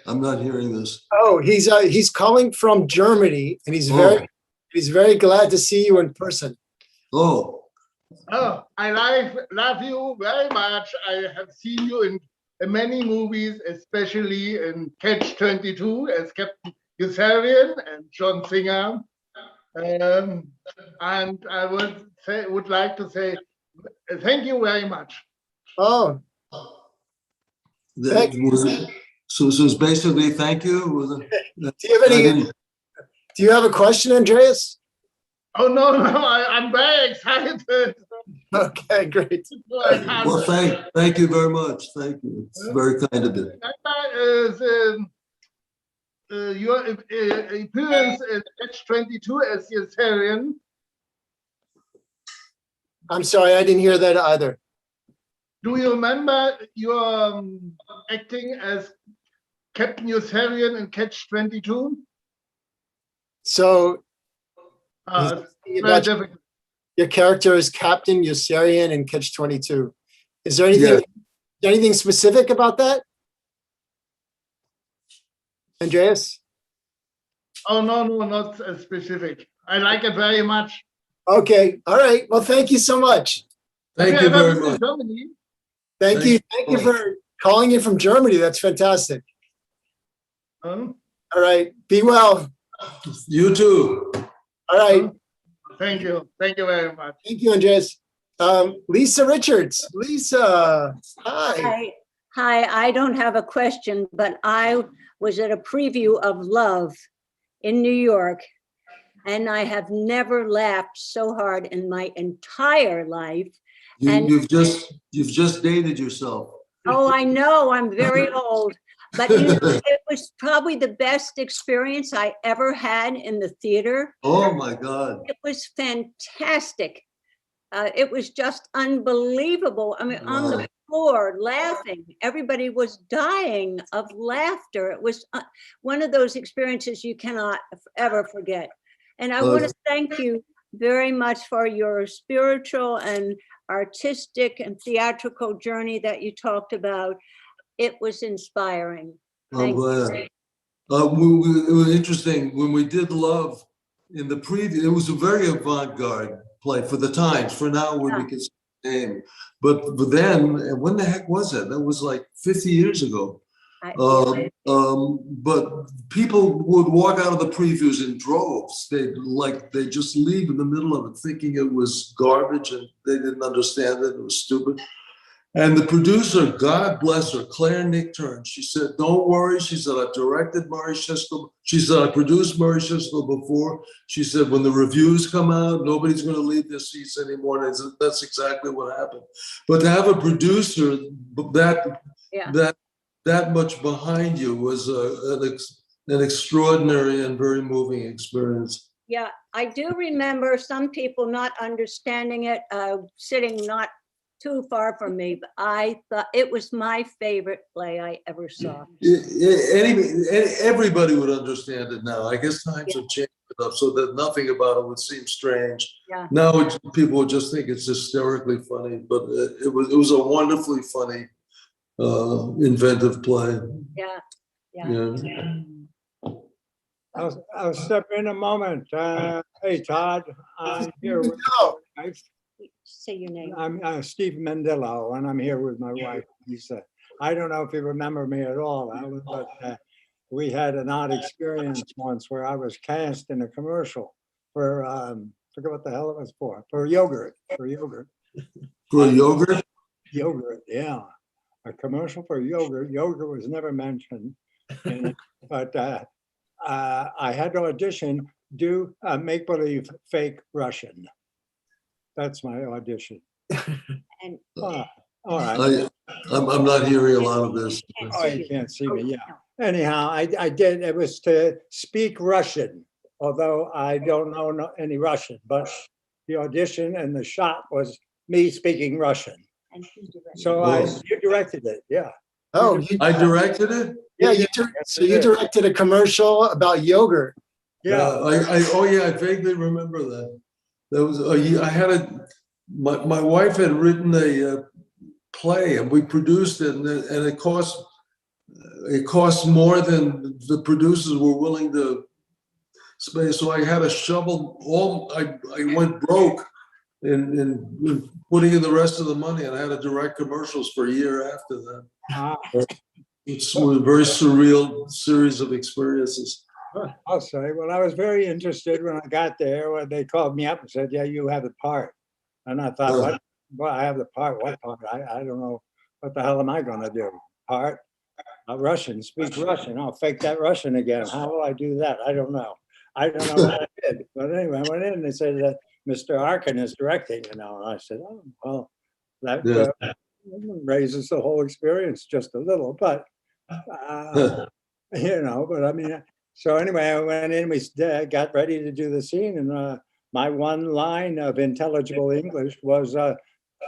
I'm not hearing this. Oh, he's calling from Germany, and he's very glad to see you in person. Oh, I love you very much. I have seen you in many movies, especially in Catch-22 as Captain Yossarian and John Singer. And I would like to say thank you very much. Oh. So it's basically thank you. Do you have a question, Andreas? Oh no, I'm very excited. Okay, great. Well, thank you very much. Thank you. It's very kind of you. Your appearance at Catch-22 as Yossarian. I'm sorry, I didn't hear that either. Do you remember your acting as Captain Yossarian in Catch-22? So, your character is Captain Yossarian in Catch-22. Is there anything specific about that, Andreas? Oh no, not specific. I like it very much. Okay. All right. Well, thank you so much. Thank you very much. Germany? Thank you. Thank you for calling in from Germany. That's fantastic. Huh? All right. Be well. You too. All right. Thank you. Thank you very much. Thank you, Andres. Lisa Richards. Lisa, hi. Hi. Hi, I don't have a question, but I was at a preview of Love in New York, and I have never laughed so hard in my entire life. And You've just dated yourself. oh, I know, I'm very old, but you know, it was probably the best experience I ever had in the theater. Oh my God. It was fantastic. It was just unbelievable. I mean, on the floor laughing, everybody was dying of laughter. It was one of those experiences you cannot ever forget. And I want to thank you very much for your spiritual and artistic and theatrical journey that you talked about. It was inspiring. I'm glad. It was interesting when we did Love in the preview. It was a very avant-garde play for the times. For now, it would be considered a name. But then, when the heck was it? That was like 50 years ago. But people would walk out of the previews in droves. They just leave in the middle of it thinking it was garbage and they didn't understand it. It was stupid. And the producer, God bless her, Claire Nickturn, she said, don't worry. She said, I've directed Murray Shiskel. She said, I produced Murray Shiskel before. She said, when the reviews come out, nobody's going to leave their seats anymore. And I said, that's exactly what happened. But to have a producer that much behind you was an extraordinary and very moving experience. Yeah, I do remember some people not understanding it, sitting not too far from me, but I thought it was my favorite play I ever saw. Everybody would understand it now. I guess times have changed enough so that nothing about it would seem strange. Yeah. Now people would just think it's hysterically funny, but it was a wonderfully funny, inventive play. Yeah. I'll step in a moment. Hey, Todd, I'm here with my wife. Say your name. I'm Steve Mendillo, and I'm here with my wife, Lisa. I don't know if you remember me at all, Alan, but we had an odd experience once where I was cast in a commercial for, forget what the hell it was for yogurt. For yogurt? Yogurt, yeah. A commercial for yogurt. Yogurt was never mentioned, but I had to audition, do a make-believe fake Russian. That's my audition. And all right. I'm not hearing a lot of this. Oh, you can't see me, yeah. Anyhow, I did, it was to speak Russian, although I don't know any Russian, but the audition and the shot was me speaking Russian. So you directed it, yeah. Oh, I directed it? Yeah, you directed a commercial about yogurt. Yeah. I vaguely remember that. That was my wife had written a play and we produced it, and it cost more than the producers were willing to spend. So I had to shovel I went broke in putting in the rest of the money, and I had to direct commercials for a year after that. It's a very surreal series of experiences. I'll say, well, I was very interested when I got there, when they called me up and said, yeah, you have the part. And I thought, what? Well, I have the part, what part? I don't know, what the hell am I gonna do? Part? Russian, speak Russian. I'll fake that Russian again. How will I do that? I don't know. I don't know what I did. But anyway, I went in and they said that Mr. Arkin is directing, And I said, oh, well, that raises the whole experience just a little, but, but I mean, so anyway, I went in, we got ready to do the scene, and my one line of intelligible English was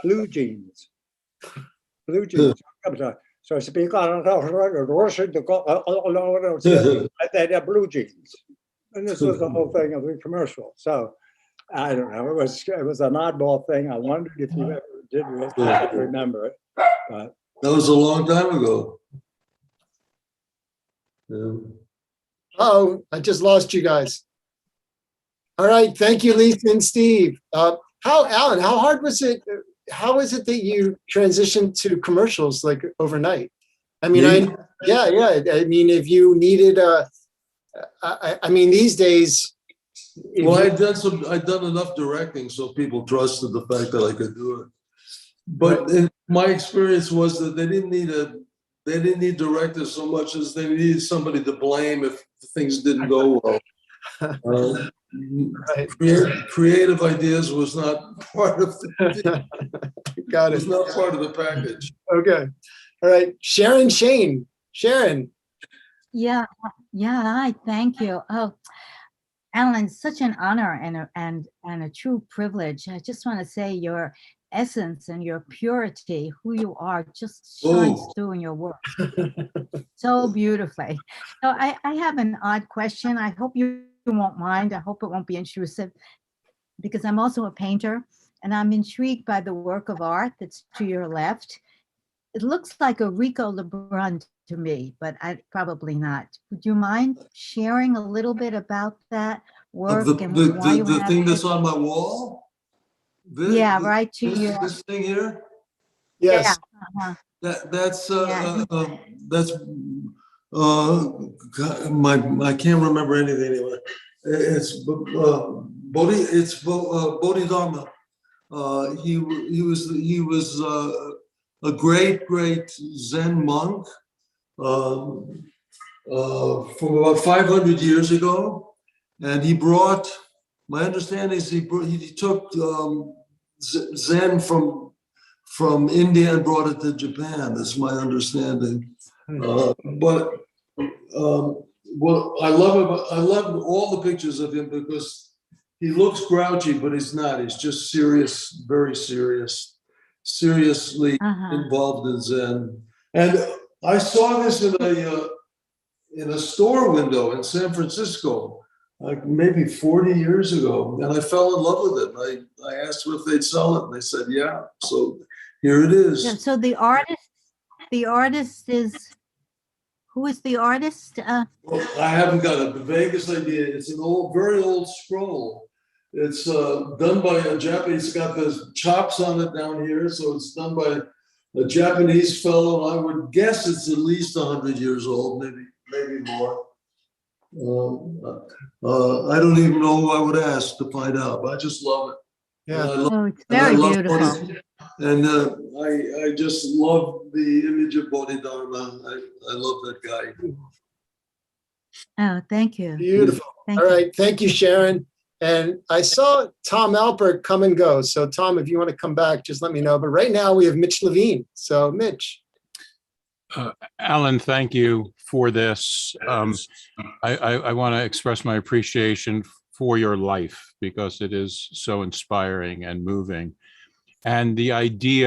blue jeans. Blue jeans. So I speak on Russian, I said blue jeans. And this was the whole thing of the commercial. So I don't know, it was an oddball thing. I wondered if you ever did remember it. But that was a long time ago. Yeah. Oh, I just lost you guys. All right. Thank you, Lisa and Steve. Alan, how hard was it? How is it that you transitioned to commercials like overnight? I mean, yeah. I mean, if you needed I mean, these days. Well, I'd done enough directing, so people trusted the fact that I could do it. But my experience was that they didn't need directors so much as they needed somebody to blame if things didn't go well. Creative ideas was not part of the Got it. was not part of the package. Okay. All right. Sharon Shane. Sharon. Yeah, hi, thank you. Oh, Alan, such an honor and a true privilege. I just want to say your essence and your purity, who you are, just shines through in your work so beautifully. So I have an odd question. I hope you won't mind. I hope it won't be intrusive, because I'm also a painter and I'm intrigued by the work of art that's to your left. It looks like a Rico Lebrun to me, but probably not. Would you mind sharing a little bit about that work and why you the have thing it? that's on my wall? Right to you. This thing here? Yes. Yeah. That's Yeah. I can't remember anything anyway. It's Bodhidharma. He was a great Zen monk from about 500 years ago, and he brought. My understanding is he took Zen from India and brought it to Japan. That's my understanding. But what I love all the pictures of him because he looks grouchy, but he's not. He's just serious, very seriously involved in Zen. And I saw this in a store window in San Francisco, like maybe 40 years ago, and I fell in love with it. I asked them if they'd sell it, and they said, yeah. So here it is. Yeah, so the artist is, who is the artist? Well, I haven't got a vaguest idea. It's an very old scroll. It's done by a Japanese. It's got the chops on it down here, so it's done by a Japanese fellow. I would guess it's at least 100 years old, maybe more. I don't even know who I would ask to find out, but I just love it. Yeah. It's very beautiful. And I just love the image of Bodhidharma. I love that guy. Oh, thank you. Beautiful. All right. Thank you, Sharon. And I saw Tom Alpert come and go. So Tom, if you want to come back, just let me know. But right now we have Mitch Levine. So Mitch. Alan, thank you for this. I want to express my appreciation for your life because it is so inspiring and moving. And the idea